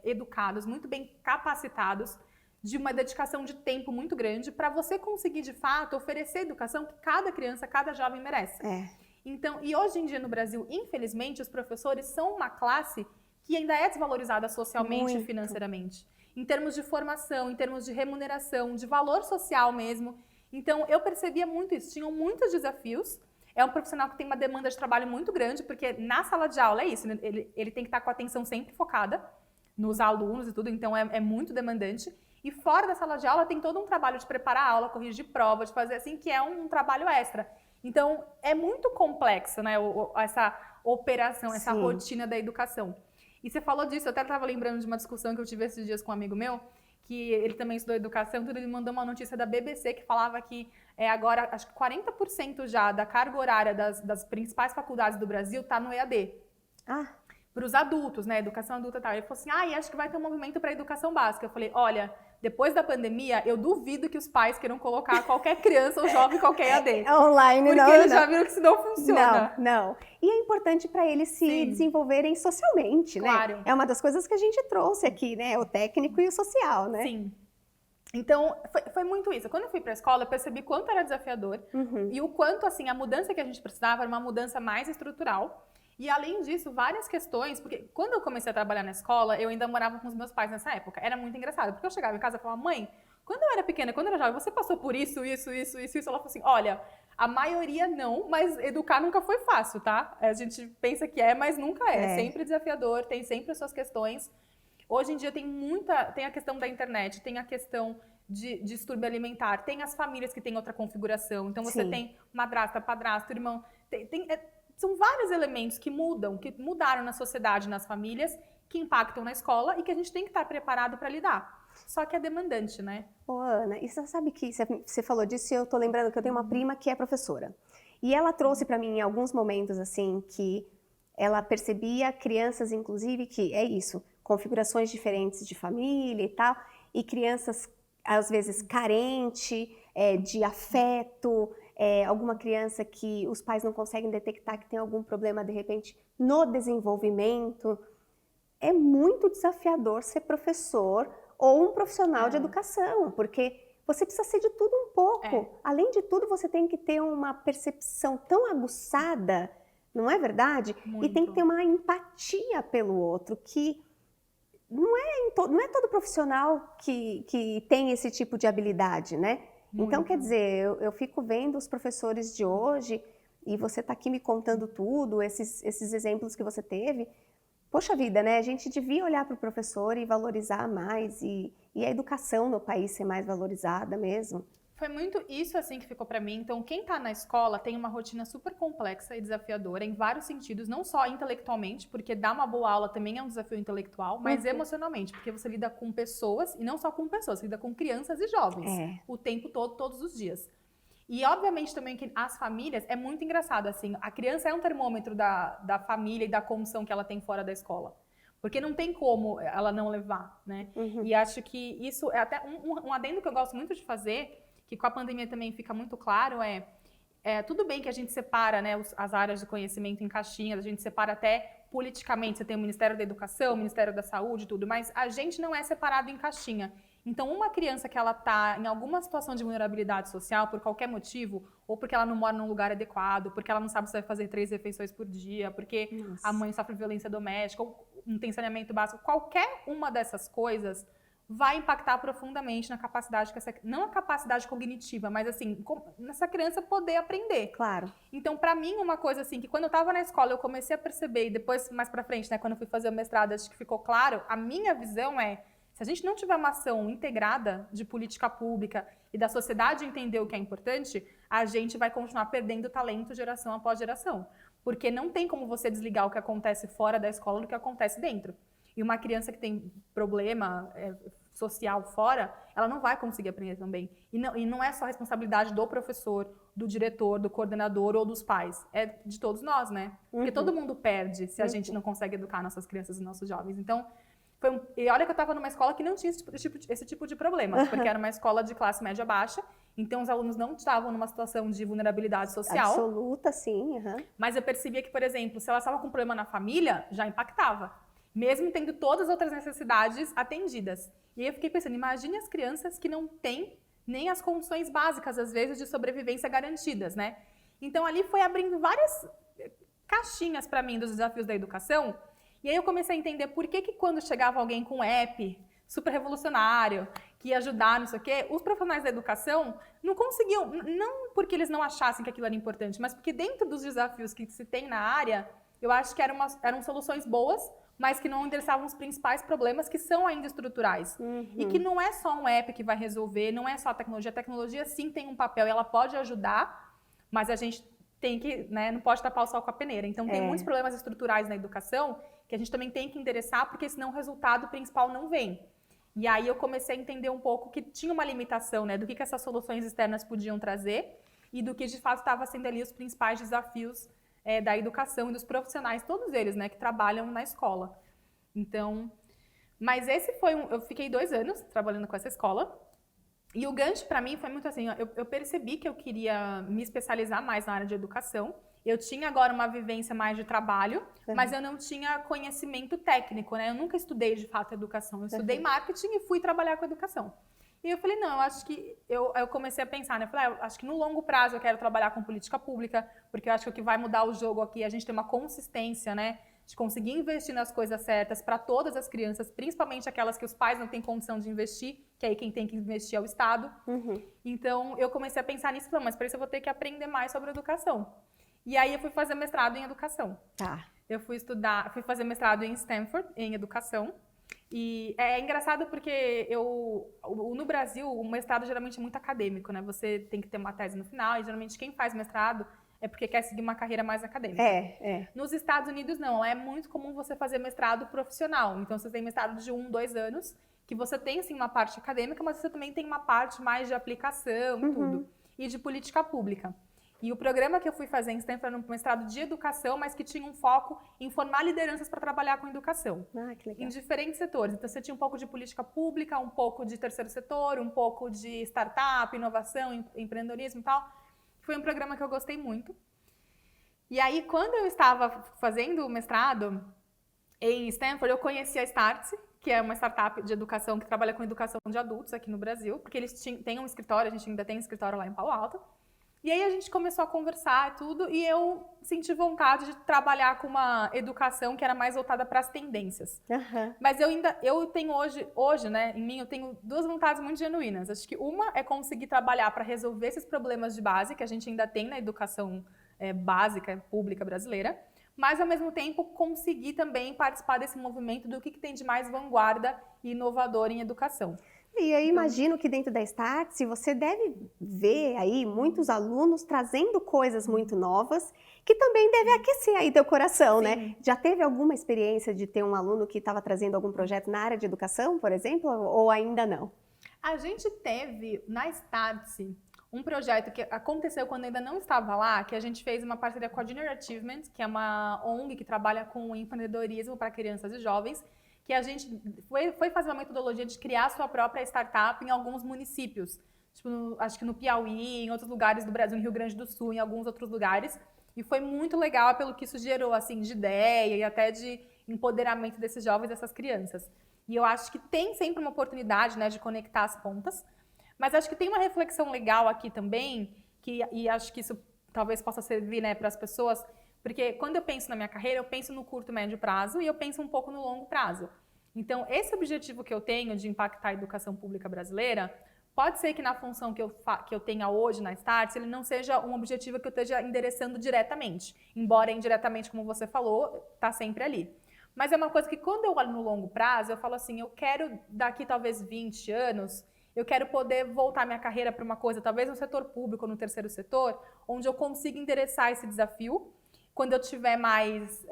Speaker 2: educados, muito bem capacitados, de uma dedicação de tempo muito grande, para você conseguir, de fato, oferecer a educação que cada criança, cada jovem merece. Então, e hoje em dia no Brasil, infelizmente, os professores são uma classe que ainda é desvalorizada socialmente e financeiramente. Em termos de formação, em termos de remuneração, de valor social mesmo. Então, eu percebia muito isso. Tinham muitos desafios. É um profissional que tem uma demanda de trabalho muito grande, porque na sala de aula é isso, né? Ele tem que estar com a atenção sempre focada nos alunos e tudo, então é muito demandante. E fora da sala de aula tem todo um trabalho de preparar a aula, corrigir prova, de fazer assim, que é um trabalho extra. Então, é muito complexo, né, essa operação, essa rotina da educação. E você falou disso, eu até estava lembrando de uma discussão que eu tive esses dias com um amigo meu, que ele também estudou educação, então ele mandou uma notícia da BBC que falava que agora, acho que 40% já da carga horária das principais faculdades do Brasil está no EAD. Para os adultos, né? Educação adulta e tal. Ele falou assim, acho que vai ter um movimento para a educação básica. Eu falei, olha, depois da pandemia, eu duvido que os pais queiram colocar qualquer criança ou jovem em qualquer EAD.
Speaker 1: Online,
Speaker 2: porque eles já viram que isso não funciona.
Speaker 1: Não. E é importante para eles se desenvolverem socialmente, né?
Speaker 2: Claro.
Speaker 1: É uma das coisas que a gente trouxe aqui, né? O técnico e o social, né?
Speaker 2: Sim. Então, foi muito isso. Quando eu fui para a escola, eu percebi quanto era desafiador e o quanto, assim, a mudança que a gente precisava era uma mudança mais estrutural. E, além disso, várias questões, porque quando eu comecei a trabalhar na escola, eu ainda morava com os meus pais nessa época. Era muito engraçado, porque eu chegava em casa e falava, mãe, quando eu era pequena, quando eu era jovem, você passou por isso. Ela falou assim, olha, a maioria não, mas educar nunca foi fácil, tá? A gente pensa que mas nunca é. É sempre desafiador, tem sempre as suas questões. Hoje em dia tem a questão da internet, tem a questão de distúrbio alimentar, tem as famílias que têm outra configuração. Então, você tem madrasta, padrasto, irmão, são vários elementos que mudaram na sociedade, nas famílias, que impactam na escola e que a gente tem que estar preparado para lidar. Só que é demandante, né?
Speaker 1: Ô, Ana, e você sabe que você falou disso e eu tô lembrando que eu tenho uma prima que é professora. E ela trouxe para mim em alguns momentos, assim, que ela percebia crianças, inclusive, que é isso, configurações diferentes de família e tal, e crianças, às vezes, carentes de afeto, alguma criança que os pais não conseguem detectar que tem algum problema, de repente, no desenvolvimento. É muito desafiador ser professor ou um profissional de educação, porque você precisa ser de tudo um pouco. Além de tudo, você tem que ter uma percepção tão aguçada, não é verdade?
Speaker 2: Muito.
Speaker 1: E tem que ter uma empatia pelo outro, que não é todo profissional que tem esse tipo de habilidade, né?
Speaker 2: Muito.
Speaker 1: Então, quer dizer, eu fico vendo os professores de hoje, e você está aqui me contando tudo, esses exemplos que você teve. Poxa vida, né? A gente devia olhar para o professor e valorizar mais, e a educação no país ser mais valorizada mesmo.
Speaker 2: Foi muito isso assim que ficou para mim. Então, quem está na escola tem uma rotina super complexa e desafiadora em vários sentidos, não só intelectualmente, porque dar uma boa aula também é um desafio intelectual, mas emocionalmente, porque você lida com pessoas, e não só com pessoas, você lida com crianças e jovens o tempo todo, todos os dias. E, obviamente, também que as famílias, é muito engraçado, assim, a criança é um termômetro da família e da condição que ela tem fora da escola. Porque não tem como ela não levar, né? E acho que isso é até um adendo que eu gosto muito de fazer, que com a pandemia também fica muito claro, tudo bem que a gente separa, né, as áreas de conhecimento em caixinhas, a gente separa até politicamente, você tem o Ministério da Educação, o Ministério da Saúde, tudo, mas a gente não é separado em caixinha. Então, uma criança que ela está em alguma situação de vulnerabilidade social, por qualquer motivo, ou porque ela não mora num lugar adequado, porque ela não sabe se vai fazer 3 refeições por dia, porque a mãe sofre violência doméstica, ou não tem saneamento básico, qualquer uma dessas coisas vai impactar profundamente na capacidade, não a capacidade cognitiva, mas assim, nessa criança poder aprender.
Speaker 1: Claro.
Speaker 2: Então, para mim, uma coisa assim, que quando eu estava na escola, eu comecei a perceber, e depois, mais para frente, né, quando eu fui fazer o mestrado, acho que ficou claro, a minha visão se a gente não tiver uma ação integrada de política pública e da sociedade entender o que é importante, a gente vai continuar perdendo talento geração após geração. Porque não tem como você desligar o que acontece fora da escola do que acontece dentro. E uma criança que tem problema social fora, ela não vai conseguir aprender também. E não é só responsabilidade do professor, do diretor, do coordenador ou dos pais. É de todos nós, né? Porque todo mundo perde se a gente não consegue educar nossas crianças e nossos jovens. Então, e olha que eu estava numa escola que não tinha esse tipo de problema, porque era uma escola de classe média baixa, então os alunos não estavam numa situação de vulnerabilidade social.
Speaker 1: Absoluta, sim.
Speaker 2: Mas eu percebia que, por exemplo, se ela estava com problema na família, já impactava, mesmo tendo todas as outras necessidades atendidas. E aí eu fiquei pensando, imagine as crianças que não têm nem as condições básicas, às vezes, de sobrevivência garantidas, né? Então, ali foi abrindo várias caixinhas para mim dos desafios da educação. E aí eu comecei a entender por que quando chegava alguém com um app super revolucionário, que ia ajudar, não sei o quê, os profissionais da educação não conseguiam, não porque eles não achassem que aquilo era importante, mas porque dentro dos desafios que se tem na área, eu acho que eram soluções boas, mas que não endereçavam os principais problemas que são ainda estruturais. E que não é só um app que vai resolver, não é só a tecnologia sim tem um papel e ela pode ajudar, mas a gente tem que, né, não pode tapar o sol com a peneira. Então, tem muitos problemas estruturais na educação que a gente também tem que endereçar, porque senão o resultado principal não vem. E aí eu comecei a entender um pouco que tinha uma limitação, né, do que essas soluções externas podiam trazer e do que, de fato, estava sendo ali os principais desafios da educação e dos profissionais, todos eles, né, que trabalham na escola. Então, mas esse foi eu fiquei 2 anos trabalhando com essa escola. E o gancho para mim foi muito assim, eu percebi que eu queria me especializar mais na área de educação. Eu tinha agora uma vivência mais de trabalho, mas eu não tinha conhecimento técnico, né? Eu nunca estudei de fato educação. Eu estudei marketing e fui trabalhar com educação. E eu falei, não, eu acho que... Eu comecei a pensar, né? Eu falei, eu acho que no longo prazo eu quero trabalhar com política pública, porque eu acho que o que vai mudar o jogo aqui é a gente ter uma consistência, né? De conseguir investir nas coisas certas para todas as crianças, principalmente aquelas que os pais não têm condição de investir, que aí quem tem que investir é o Estado. Então, eu comecei a pensar nisso, mas para isso eu vou ter que aprender mais sobre educação. E aí eu fui fazer mestrado em educação.
Speaker 1: Tá.
Speaker 2: Eu fui fazer mestrado em Stanford, em educação. E é engraçado porque no Brasil, o mestrado geralmente é muito acadêmico, né? Você tem que ter uma tese no final, e geralmente quem faz mestrado é porque quer seguir uma carreira mais acadêmica. Nos Estados Unidos, não. É muito comum você fazer mestrado profissional. Então, você tem mestrado de 1, 2 anos, que você tem, sim, uma parte acadêmica, mas você também tem uma parte mais de aplicação e tudo. E de política pública. E o programa que eu fui fazer em Stanford era um mestrado de educação, mas que tinha um foco em formar lideranças para trabalhar com educação.
Speaker 1: Que legal.
Speaker 2: Em diferentes setores. Então, você tinha um pouco de política pública, um pouco de terceiro setor, um pouco de startup, inovação, empreendedorismo e tal. Foi um programa que eu gostei muito. E aí, quando eu estava fazendo o mestrado em Stanford, eu conheci a Startse, que é uma startup de educação que trabalha com educação de adultos aqui no Brasil, porque eles têm um escritório, a gente ainda tem um escritório lá em Palo Alto. E aí a gente começou a conversar e tudo, e eu senti vontade de trabalhar com uma educação que era mais voltada para as tendências. Mas eu tenho hoje, né, em mim, eu tenho 2 vontades muito genuínas. Acho que uma é conseguir trabalhar para resolver esses problemas de base que a gente ainda tem na educação básica, pública brasileira, mas ao mesmo tempo conseguir também participar desse movimento do que tem de mais vanguarda e inovador em educação.
Speaker 1: E eu imagino que dentro da Startse você deve ver aí muitos alunos trazendo coisas muito novas que também deve aquecer aí teu coração, né? Já teve alguma experiência de ter um aluno que estava trazendo algum projeto na área de educação, por exemplo, ou ainda não?
Speaker 2: A gente teve na Startse um projeto que aconteceu quando ainda não estava lá, que a gente fez uma parceria com a Junior Achievement, que é uma ONG que trabalha com empreendedorismo para crianças e jovens, que a gente foi fazer uma metodologia de criar sua própria startup em alguns municípios. Tipo, acho que no Piauí, em outros lugares do Brasil, no Rio Grande do Sul, em alguns outros lugares. E foi muito legal pelo que isso gerou, assim, de ideia e até de empoderamento desses jovens, dessas crianças. E eu acho que tem sempre uma oportunidade, né, de conectar as pontas. Mas acho que tem uma reflexão legal aqui também, e acho que isso talvez possa servir, né, para as pessoas. Porque quando eu penso na minha carreira, eu penso no curto e médio prazo e eu penso um pouco no longo prazo. Então, esse objetivo que eu tenho de impactar a educação pública brasileira, pode ser que na função que eu tenha hoje na Startse, ele não seja um objetivo que eu esteja endereçando diretamente. Embora indiretamente, como você falou, está sempre ali. Mas é uma coisa que quando eu olho no longo prazo, eu falo assim, eu quero daqui talvez 20 anos, eu quero poder voltar minha carreira para uma coisa, talvez no setor público ou no terceiro setor, onde eu consiga endereçar esse desafio, quando eu tiver mais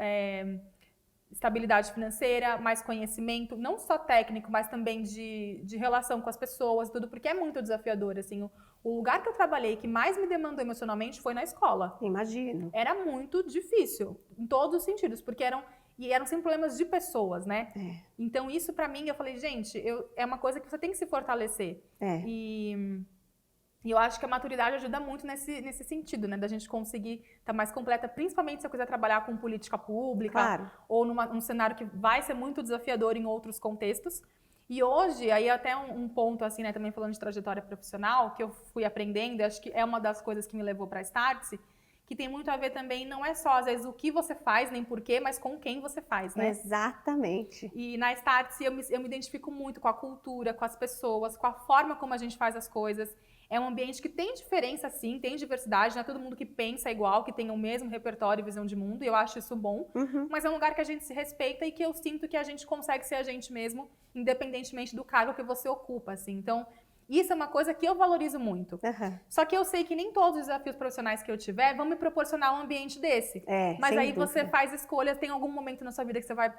Speaker 2: estabilidade financeira, mais conhecimento, não só técnico, mas também de relação com as pessoas, tudo, porque é muito desafiador, assim. O lugar que eu trabalhei que mais me demandou emocionalmente foi na escola.
Speaker 1: Imagino.
Speaker 2: Era muito difícil, em todos os sentidos, porque eram sempre problemas de pessoas, né? Então, isso pra mim, eu falei, gente, é uma coisa que você tem que se fortalecer. E eu acho que a maturidade ajuda muito nesse sentido, né? Da gente conseguir estar mais completa, principalmente se eu quiser trabalhar com política pública, ou num cenário que vai ser muito desafiador em outros contextos. E hoje, aí até um ponto, assim, né? Também falando de trajetória profissional, que eu fui aprendendo, acho que é uma das coisas que me levou para a Startse, que tem muito a ver também, não é só, às vezes, o que você faz, nem porquê, mas com quem você faz, né?
Speaker 1: Exatamente.
Speaker 2: E na Startse eu me identifico muito com a cultura, com as pessoas, com a forma como a gente faz as coisas. É um ambiente que tem diferença, sim, tem diversidade, não é todo mundo que pensa igual, que tem o mesmo repertório e visão de mundo, e eu acho isso bom. Mas é um lugar que a gente se respeita e que eu sinto que a gente consegue ser a gente mesmo, independentemente do cargo que você ocupa, assim. Então, Isso é uma coisa que eu valorizo muito.
Speaker 1: Aham.
Speaker 2: Só que eu sei que nem todos os desafios profissionais que eu tiver vão me proporcionar um ambiente desse. Mas
Speaker 1: sem
Speaker 2: aí você
Speaker 1: dúvida.
Speaker 2: faz escolhas, tem algum momento na sua vida que você vai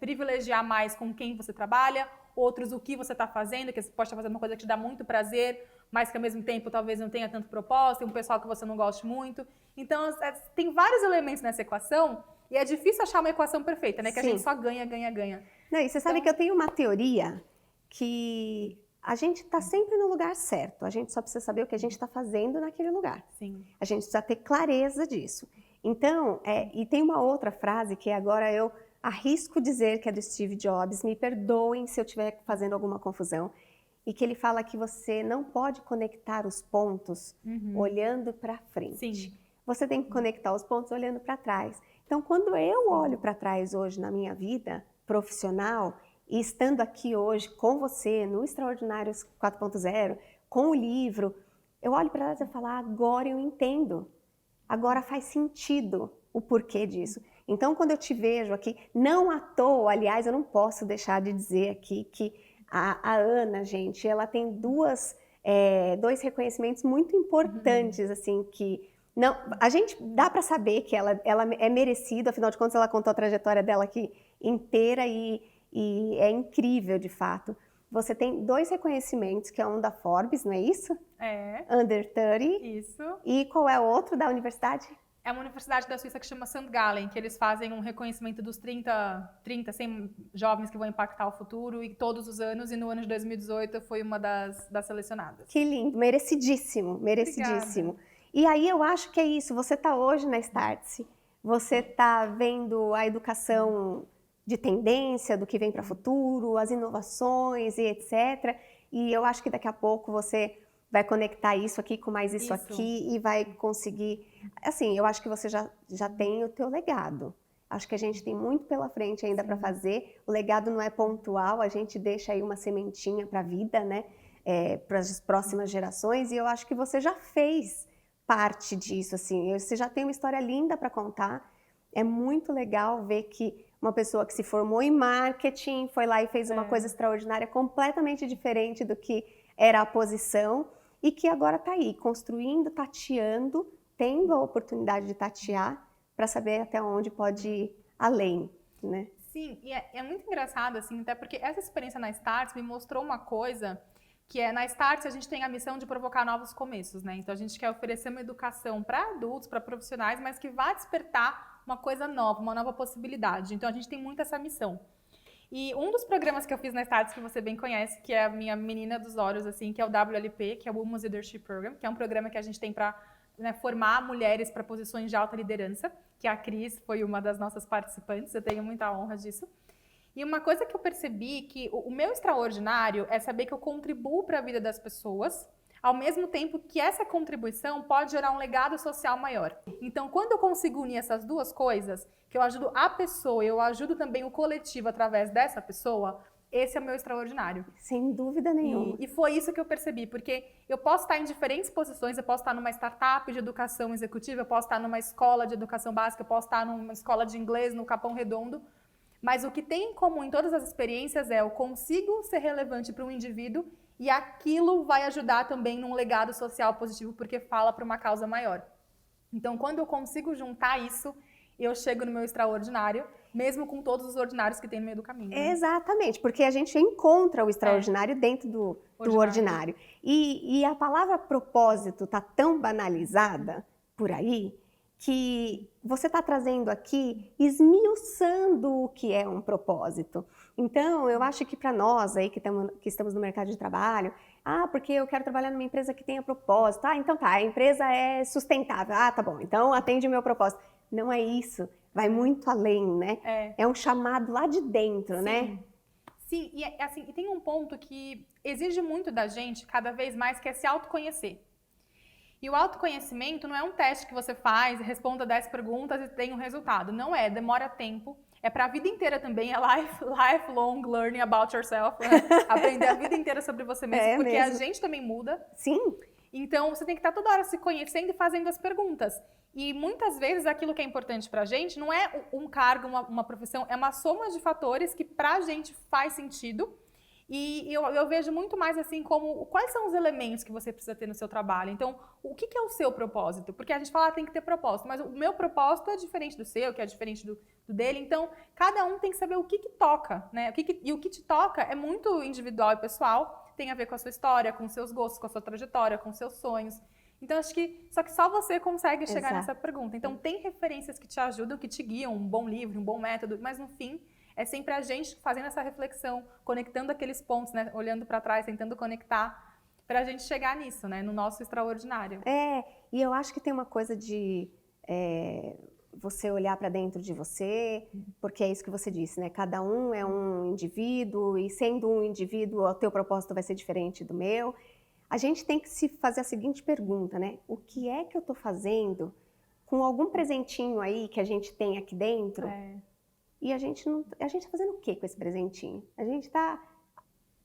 Speaker 2: privilegiar mais com quem você trabalha, outros o que você está fazendo, que você pode estar fazendo uma coisa que te dá muito prazer, mas que ao mesmo tempo talvez não tenha tanto propósito, tem um pessoal que você não goste muito. Então, tem vários elementos nessa equação e é difícil achar uma equação perfeita, né? Que a
Speaker 1: Sim.
Speaker 2: gente só ganha, ganha, ganha.
Speaker 1: Não, e você sabe que eu tenho uma teoria que a gente está sempre no lugar certo. A gente só precisa saber o que a gente está fazendo naquele lugar.
Speaker 2: Sim.
Speaker 1: A gente precisa ter clareza disso. Então, e tem uma outra frase que agora eu arrisco dizer que é do Steve Jobs, me perdoem se eu estiver fazendo alguma confusão, e que ele fala que você não pode conectar os pontos olhando para frente.
Speaker 2: Sim.
Speaker 1: Você tem que conectar os pontos olhando para trás. Então, quando eu olho para trás hoje na minha vida profissional, e estando aqui hoje com você, no Extraordinários 4.0, com o livro, eu olho para trás e falo, agora eu entendo. Agora faz sentido o porquê disso. Então, quando eu te vejo aqui, não à toa, aliás, eu não posso deixar de dizer aqui que a Ana, gente, ela tem dois reconhecimentos muito importantes, assim, que não, a gente dá para saber que ela é merecida, afinal de contas, ela contou a trajetória dela aqui inteira e é incrível, de fato. Você tem 2 reconhecimentos, que é um da Forbes, não é isso? Under 30.
Speaker 2: Isso.
Speaker 1: E qual é o outro da universidade?
Speaker 2: É uma universidade da Suíça que chama St. Gallen, que eles fazem um reconhecimento dos 100 jovens que vão impactar o futuro e todos os anos, e no ano de 2018 eu fui uma das selecionadas.
Speaker 1: Que lindo, merecidíssimo, merecidíssimo.
Speaker 2: Obrigada.
Speaker 1: E aí eu acho que é isso, você está hoje na Startse, você está vendo a educação de tendência, do que vem para o futuro, as inovações e etc. E eu acho que daqui a pouco você vai conectar isso aqui com mais isso aqui e vai conseguir... Assim, eu acho que você já tem o teu legado. Acho que a gente tem muito pela frente ainda para fazer. O legado não é pontual, a gente deixa aí uma sementinha para a vida, né? Para as próximas gerações. E eu acho que você já fez parte disso, assim. Você já tem uma história linda para contar. É muito legal ver que uma pessoa que se formou em marketing foi lá e fez uma coisa extraordinária, completamente diferente do que era a posição, e que agora está aí, construindo, tateando, tendo a oportunidade de tatear para saber até onde pode ir além, né?
Speaker 2: Sim, e é muito engraçado, assim, até porque essa experiência na Startse me mostrou uma coisa, que na Startse a gente tem a missão de provocar novos começos, né? Então a gente quer oferecer uma educação para adultos, para profissionais, mas que vá despertar uma coisa nova, uma nova possibilidade. Então a gente tem muito essa missão. E um dos programas que eu fiz na Startse, que você bem conhece, que é a minha menina dos olhos, assim, que é o WLP, que é o Women's Leadership Program, que é um programa que a gente tem para formar mulheres para posições de alta liderança, que a Cris foi uma das nossas participantes, eu tenho muita honra disso. E uma coisa que eu percebi, que o meu extraordinário é saber que eu contribuo para a vida das pessoas, ao mesmo tempo que essa contribuição pode gerar um legado social maior. Então, quando eu consigo unir essas duas coisas, que eu ajudo a pessoa e eu ajudo também o coletivo através dessa pessoa, esse é o meu extraordinário.
Speaker 1: Sem dúvida nenhuma.
Speaker 2: E foi isso que eu percebi, porque eu posso estar em diferentes posições, eu posso estar numa startup de educação executiva, eu posso estar numa escola de educação básica, eu posso estar numa escola de inglês no Capão Redondo, mas o que tem em comum em todas as experiências é eu consigo ser relevante para um indivíduo e aquilo vai ajudar também num legado social positivo, porque fala para uma causa maior. Então, quando eu consigo juntar isso, eu chego no meu extraordinário, mesmo com todos os ordinários que tem no meio do caminho. Né?
Speaker 1: Exatamente, porque a gente encontra o extraordinário dentro do ordinário. E a palavra propósito está tão banalizada por aí, que você está trazendo aqui, esmiuçando o que é um propósito. Então, eu acho que para nós aí que estamos no mercado de trabalho, porque eu quero trabalhar numa empresa que tenha propósito. Então tá, a empresa é sustentável. Tá bom, então atende o meu propósito. Não é isso, vai muito além, né? É um chamado lá de dentro, né?
Speaker 2: Sim, e assim, e tem um ponto que exige muito da gente, cada vez mais, que é se autoconhecer. E o autoconhecimento não é um teste que você faz, responda 10 perguntas e tem um resultado. Não é, demora tempo. É para a vida inteira também, é lifelong learning about yourself. Né? Aprender a vida inteira sobre você mesmo, porque a gente também muda.
Speaker 1: Sim.
Speaker 2: Então, você tem que estar toda hora se conhecendo e fazendo as perguntas. E muitas vezes aquilo que é importante pra gente não é um cargo, uma profissão, é uma soma de fatores que pra gente faz sentido E eu vejo muito mais assim como quais são os elementos que você precisa ter no seu trabalho. Então, o que é o seu propósito? Porque a gente fala tem que ter propósito, mas o meu propósito é diferente do seu, que é diferente do dele. Então, cada um tem que saber o que toca, né? E o que te toca é muito individual e pessoal, tem a ver com a sua história, com os seus gostos, com a sua trajetória, com os seus sonhos. Então, acho que só você consegue chegar nessa pergunta. Então, tem referências que te ajudam, que te guiam, um bom livro, um bom método, mas no fim, é sempre a gente fazendo essa reflexão, conectando aqueles pontos, né? Olhando para trás, tentando conectar, para a gente chegar nisso, né? No nosso extraordinário.
Speaker 1: E eu acho que tem uma coisa de você olhar para dentro de você, porque é isso que você disse, né? Cada um é um indivíduo, e sendo um indivíduo, o teu propósito vai ser diferente do meu. A gente tem que se fazer a seguinte pergunta, né? O que é que eu estou fazendo com algum presentinho aí que a gente tem aqui dentro? E a gente está fazendo o que com esse presentinho? A gente está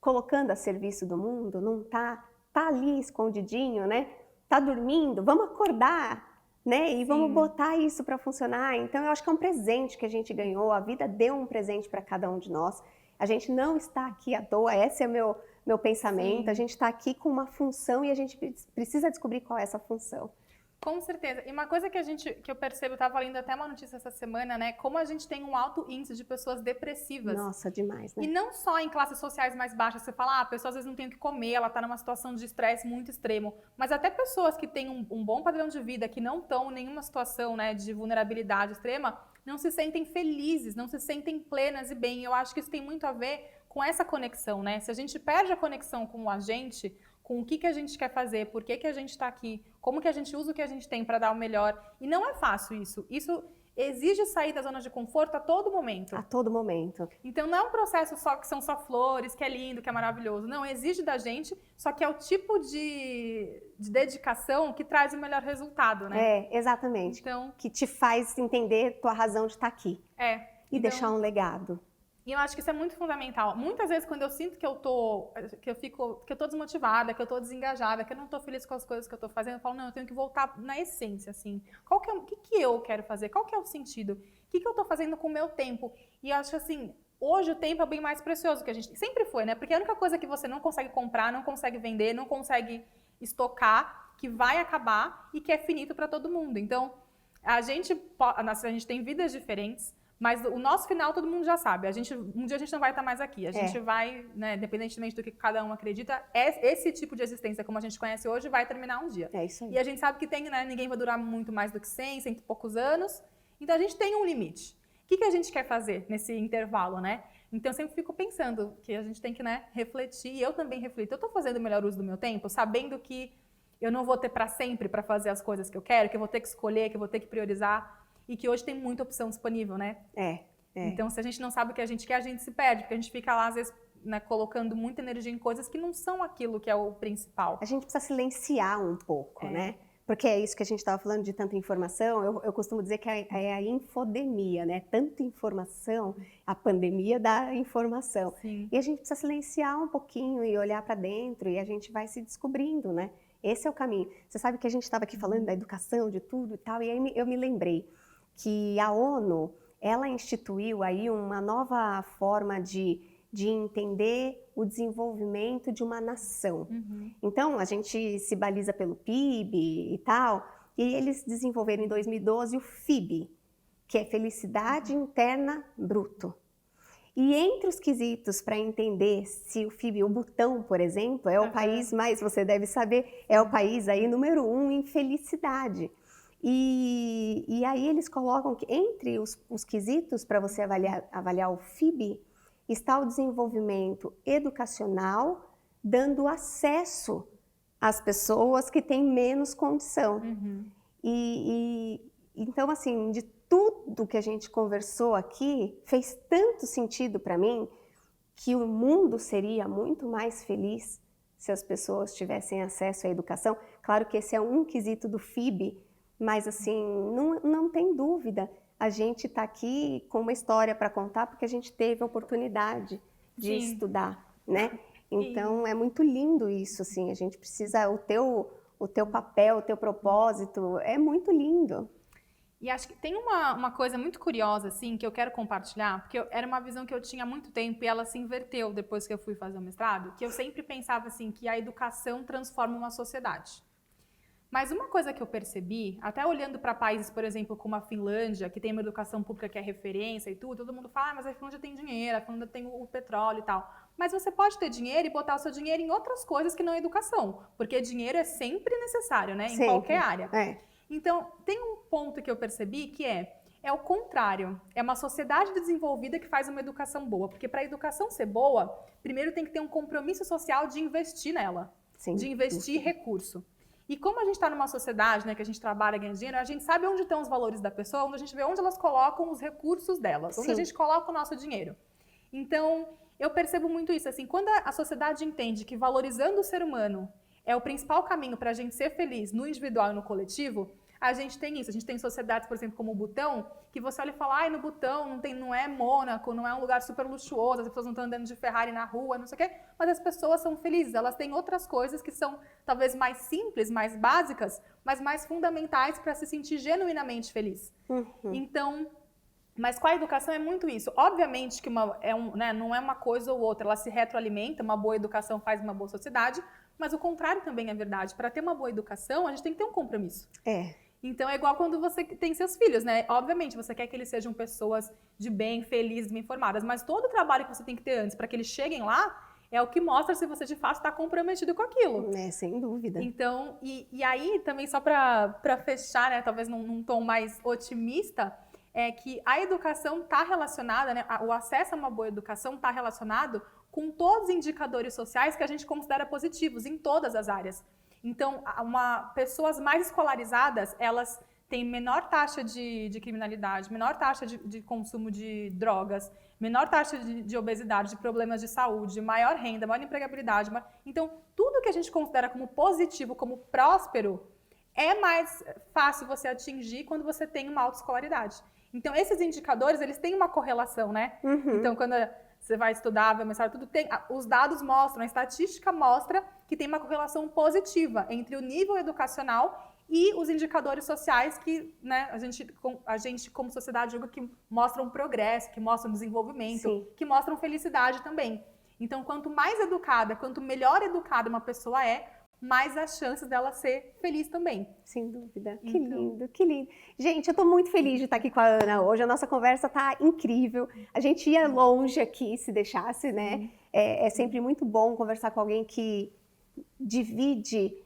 Speaker 1: colocando a serviço do mundo? Não está? Está ali escondidinho, né? Está dormindo? Vamos acordar, né? E vamos botar isso para funcionar. Então, eu acho que é um presente que a gente ganhou. A vida deu um presente para cada um de nós. A gente não está aqui à toa. Esse é meu pensamento. A gente está aqui com uma função e a gente precisa descobrir qual é essa função.
Speaker 2: Com certeza. E uma coisa que eu percebo, eu estava lendo até uma notícia essa semana, né? Como a gente tem um alto índice de pessoas depressivas.
Speaker 1: Nossa, demais, né?
Speaker 2: E não só em classes sociais mais baixas. Você fala, a pessoa às vezes não tem o que comer, ela está numa situação de estresse muito extremo. Mas até pessoas que têm um bom padrão de vida, que não estão em nenhuma situação, né, de vulnerabilidade extrema, não se sentem felizes, não se sentem plenas e bem. Eu acho que isso tem muito a ver com essa conexão, né? Se a gente perde a conexão com a gente, com o que a gente quer fazer, por que a gente está aqui, como que a gente usa o que a gente tem para dar o melhor. E não é fácil isso. Isso exige sair da zona de conforto a todo momento.
Speaker 1: A todo momento.
Speaker 2: Então não é um processo só que são só flores, que é lindo, que é maravilhoso. Não, exige da gente, só que é o tipo de dedicação que traz o melhor resultado, né?
Speaker 1: Exatamente.
Speaker 2: Então,
Speaker 1: que te faz entender tua razão de estar aqui. E
Speaker 2: então,
Speaker 1: deixar um legado.
Speaker 2: E eu acho que isso é muito fundamental. Muitas vezes, quando eu sinto que eu tô desmotivada, que eu tô desengajada, que eu não tô feliz com as coisas que eu tô fazendo, eu falo, não, eu tenho que voltar na essência, assim. O que eu quero fazer? Qual que é o sentido? O que eu tô fazendo com o meu tempo? E eu acho assim, hoje o tempo é bem mais precioso que a gente sempre foi, né? Porque a única coisa que você não consegue comprar, não consegue vender, não consegue estocar, que vai acabar e que é finito para todo mundo. Então, a gente tem vidas diferentes, mas o nosso final todo mundo já sabe. Um dia a gente não vai estar mais aqui. A gente vai, né, independentemente do que cada um acredita, esse tipo de existência, como a gente conhece hoje, vai terminar um dia.
Speaker 1: É isso aí.
Speaker 2: E a gente sabe que né, ninguém vai durar muito mais do que 100 e poucos anos. Então a gente tem um limite. O que a gente quer fazer nesse intervalo, né? Então eu sempre fico pensando que a gente tem que, né, refletir. E eu também reflito. Eu estou fazendo o melhor uso do meu tempo, sabendo que eu não vou ter para sempre para fazer as coisas que eu quero, que eu vou ter que escolher, que eu vou ter que priorizar. E que hoje tem muita opção disponível, né? Então, se a gente não sabe o que a gente quer, a gente se perde. Porque a gente fica lá, às vezes, né, colocando muita energia em coisas que não são aquilo que é o principal.
Speaker 1: A gente precisa silenciar um pouco, né? Porque é isso que a gente estava falando de tanta informação. Eu costumo dizer que é a infodemia, né? Tanta informação, a pandemia da informação.
Speaker 2: Sim.
Speaker 1: E a gente precisa silenciar um pouquinho e olhar para dentro e a gente vai se descobrindo, né? Esse é o caminho. Você sabe que a gente estava aqui falando da educação, de tudo e tal, e aí eu me lembrei que a ONU, ela instituiu aí uma nova forma de entender o desenvolvimento de uma nação. Então, a gente se baliza pelo PIB e tal, e eles desenvolveram em 2012 o FIB, que é Felicidade Interna Bruto. E entre os quesitos para entender se o FIB, o Butão, por exemplo, é o país mais, você deve saber, é o país aí número 1 em felicidade. E aí eles colocam que entre os quesitos para você avaliar o FIB está o desenvolvimento educacional, dando acesso às pessoas que têm menos condição. Então, assim, de tudo que a gente conversou aqui, fez tanto sentido para mim que o mundo seria muito mais feliz se as pessoas tivessem acesso à educação. Claro que esse é um quesito do FIB, mas assim, não tem dúvida, a gente está aqui com uma história para contar porque a gente teve a oportunidade de estudar, né? Então é muito lindo isso, assim, a gente precisa, o teu papel, o teu propósito, é muito lindo.
Speaker 2: E acho que tem uma coisa muito curiosa, assim, que eu quero compartilhar, porque era uma visão que eu tinha há muito tempo e ela se inverteu depois que eu fui fazer o mestrado, que eu sempre pensava, assim, que a educação transforma uma sociedade. Mas uma coisa que eu percebi, até olhando para países, por exemplo, como a Finlândia, que tem uma educação pública que é referência e tudo, todo mundo fala, mas a Finlândia tem dinheiro, a Finlândia tem o petróleo e tal. Mas você pode ter dinheiro e botar o seu dinheiro em outras coisas que não é educação, porque dinheiro é sempre necessário, né?
Speaker 1: Sempre.
Speaker 2: Em qualquer área.
Speaker 1: É.
Speaker 2: Então, tem um ponto que eu percebi que é o contrário. É uma sociedade desenvolvida que faz uma educação boa. Porque para a educação ser boa, primeiro tem que ter um compromisso social de investir nela,
Speaker 1: Sim.
Speaker 2: de investir recurso. E como a gente está numa sociedade, né, que a gente trabalha ganhando dinheiro, a gente sabe onde estão os valores da pessoa, onde a gente vê onde elas colocam os recursos delas, onde a gente coloca o nosso dinheiro. Então, eu percebo muito isso. Assim, quando a sociedade entende que valorizando o ser humano é o principal caminho para a gente ser feliz no individual e no coletivo, a gente tem isso. A gente tem sociedades, por exemplo, como o Butão, que você olha e fala, ai, no Butão não é Mônaco, não é um lugar super luxuoso, as pessoas não estão andando de Ferrari na rua, não sei o quê, mas as pessoas são felizes. Elas têm outras coisas que são talvez mais simples, mais básicas, mas mais fundamentais para se sentir genuinamente feliz. Então, mas com a educação é muito isso. Obviamente que não é uma coisa ou outra, ela se retroalimenta, uma boa educação faz uma boa sociedade, mas o contrário também é verdade. Para ter uma boa educação, a gente tem que ter um compromisso. Então, é igual quando você tem seus filhos, né? Obviamente, você quer que eles sejam pessoas de bem, felizes, bem informadas, mas todo o trabalho que você tem que ter antes para que eles cheguem lá é o que mostra se você de fato está comprometido com aquilo.
Speaker 1: Sem dúvida.
Speaker 2: Então, e aí também só para fechar, né, talvez num tom mais otimista, é que a educação está relacionada, né, o acesso a uma boa educação está relacionado com todos os indicadores sociais que a gente considera positivos em todas as áreas. Então, pessoas mais escolarizadas, elas têm menor taxa de criminalidade, menor taxa de consumo de drogas, menor taxa de obesidade, de problemas de saúde, maior renda, maior empregabilidade. Então, tudo que a gente considera como positivo, como próspero, é mais fácil você atingir quando você tem uma autoescolaridade. Então, esses indicadores, eles têm uma correlação, né? Então, quando você vai estudar, vai mostrar tudo, os dados mostram, a estatística mostra que tem uma correlação positiva entre o nível educacional e os indicadores sociais que, né, a gente como sociedade julga que mostram progresso, que mostram desenvolvimento, que mostram felicidade também. Então, quanto mais educada, quanto melhor educada uma pessoa é, mais as chances dela ser feliz também.
Speaker 1: Sem dúvida. Que lindo, que lindo. Gente, eu tô muito feliz de estar aqui com a Ana hoje. A nossa conversa tá incrível. A gente ia longe aqui, se deixasse, né? É sempre muito bom conversar com alguém que divide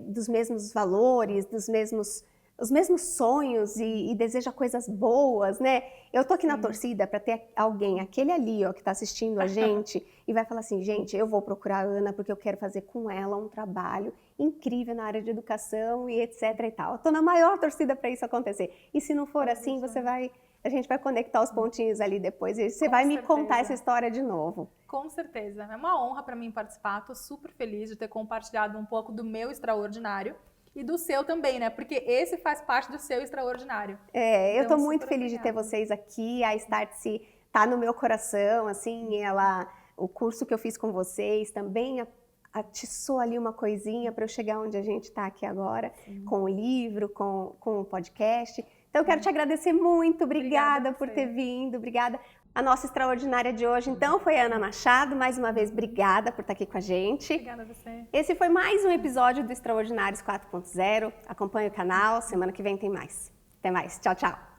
Speaker 1: dos mesmos valores, os mesmos sonhos e deseja coisas boas, né? Eu tô aqui na torcida para ter alguém, aquele ali, ó, que tá assistindo a gente e vai falar assim, gente, eu vou procurar a Ana porque eu quero fazer com ela um trabalho incrível na área de educação e etc e tal. Eu tô na maior torcida para isso acontecer. E se não for assim, a gente vai conectar os pontinhos ali depois e você vai me contar essa história de novo.
Speaker 2: Com certeza. É uma honra para mim participar. Tô super feliz de ter compartilhado um pouco do meu extraordinário. E do seu também, né? Porque esse faz parte do seu extraordinário.
Speaker 1: Eu estou muito feliz de ter vocês aqui. A Startse tá no meu coração, assim, o curso que eu fiz com vocês também atiçou ali uma coisinha para eu chegar onde a gente está aqui agora, com o livro, com o podcast. Então, eu quero te agradecer muito. Obrigada por ter vindo. Obrigada. A nossa extraordinária de hoje, então, foi a Ana Machado. Mais uma vez, obrigada por estar aqui com a gente.
Speaker 2: Obrigada a você.
Speaker 1: Esse foi mais um episódio do Extraordinários 4.0. Acompanhe o canal, semana que vem tem mais. Até mais. Tchau, tchau.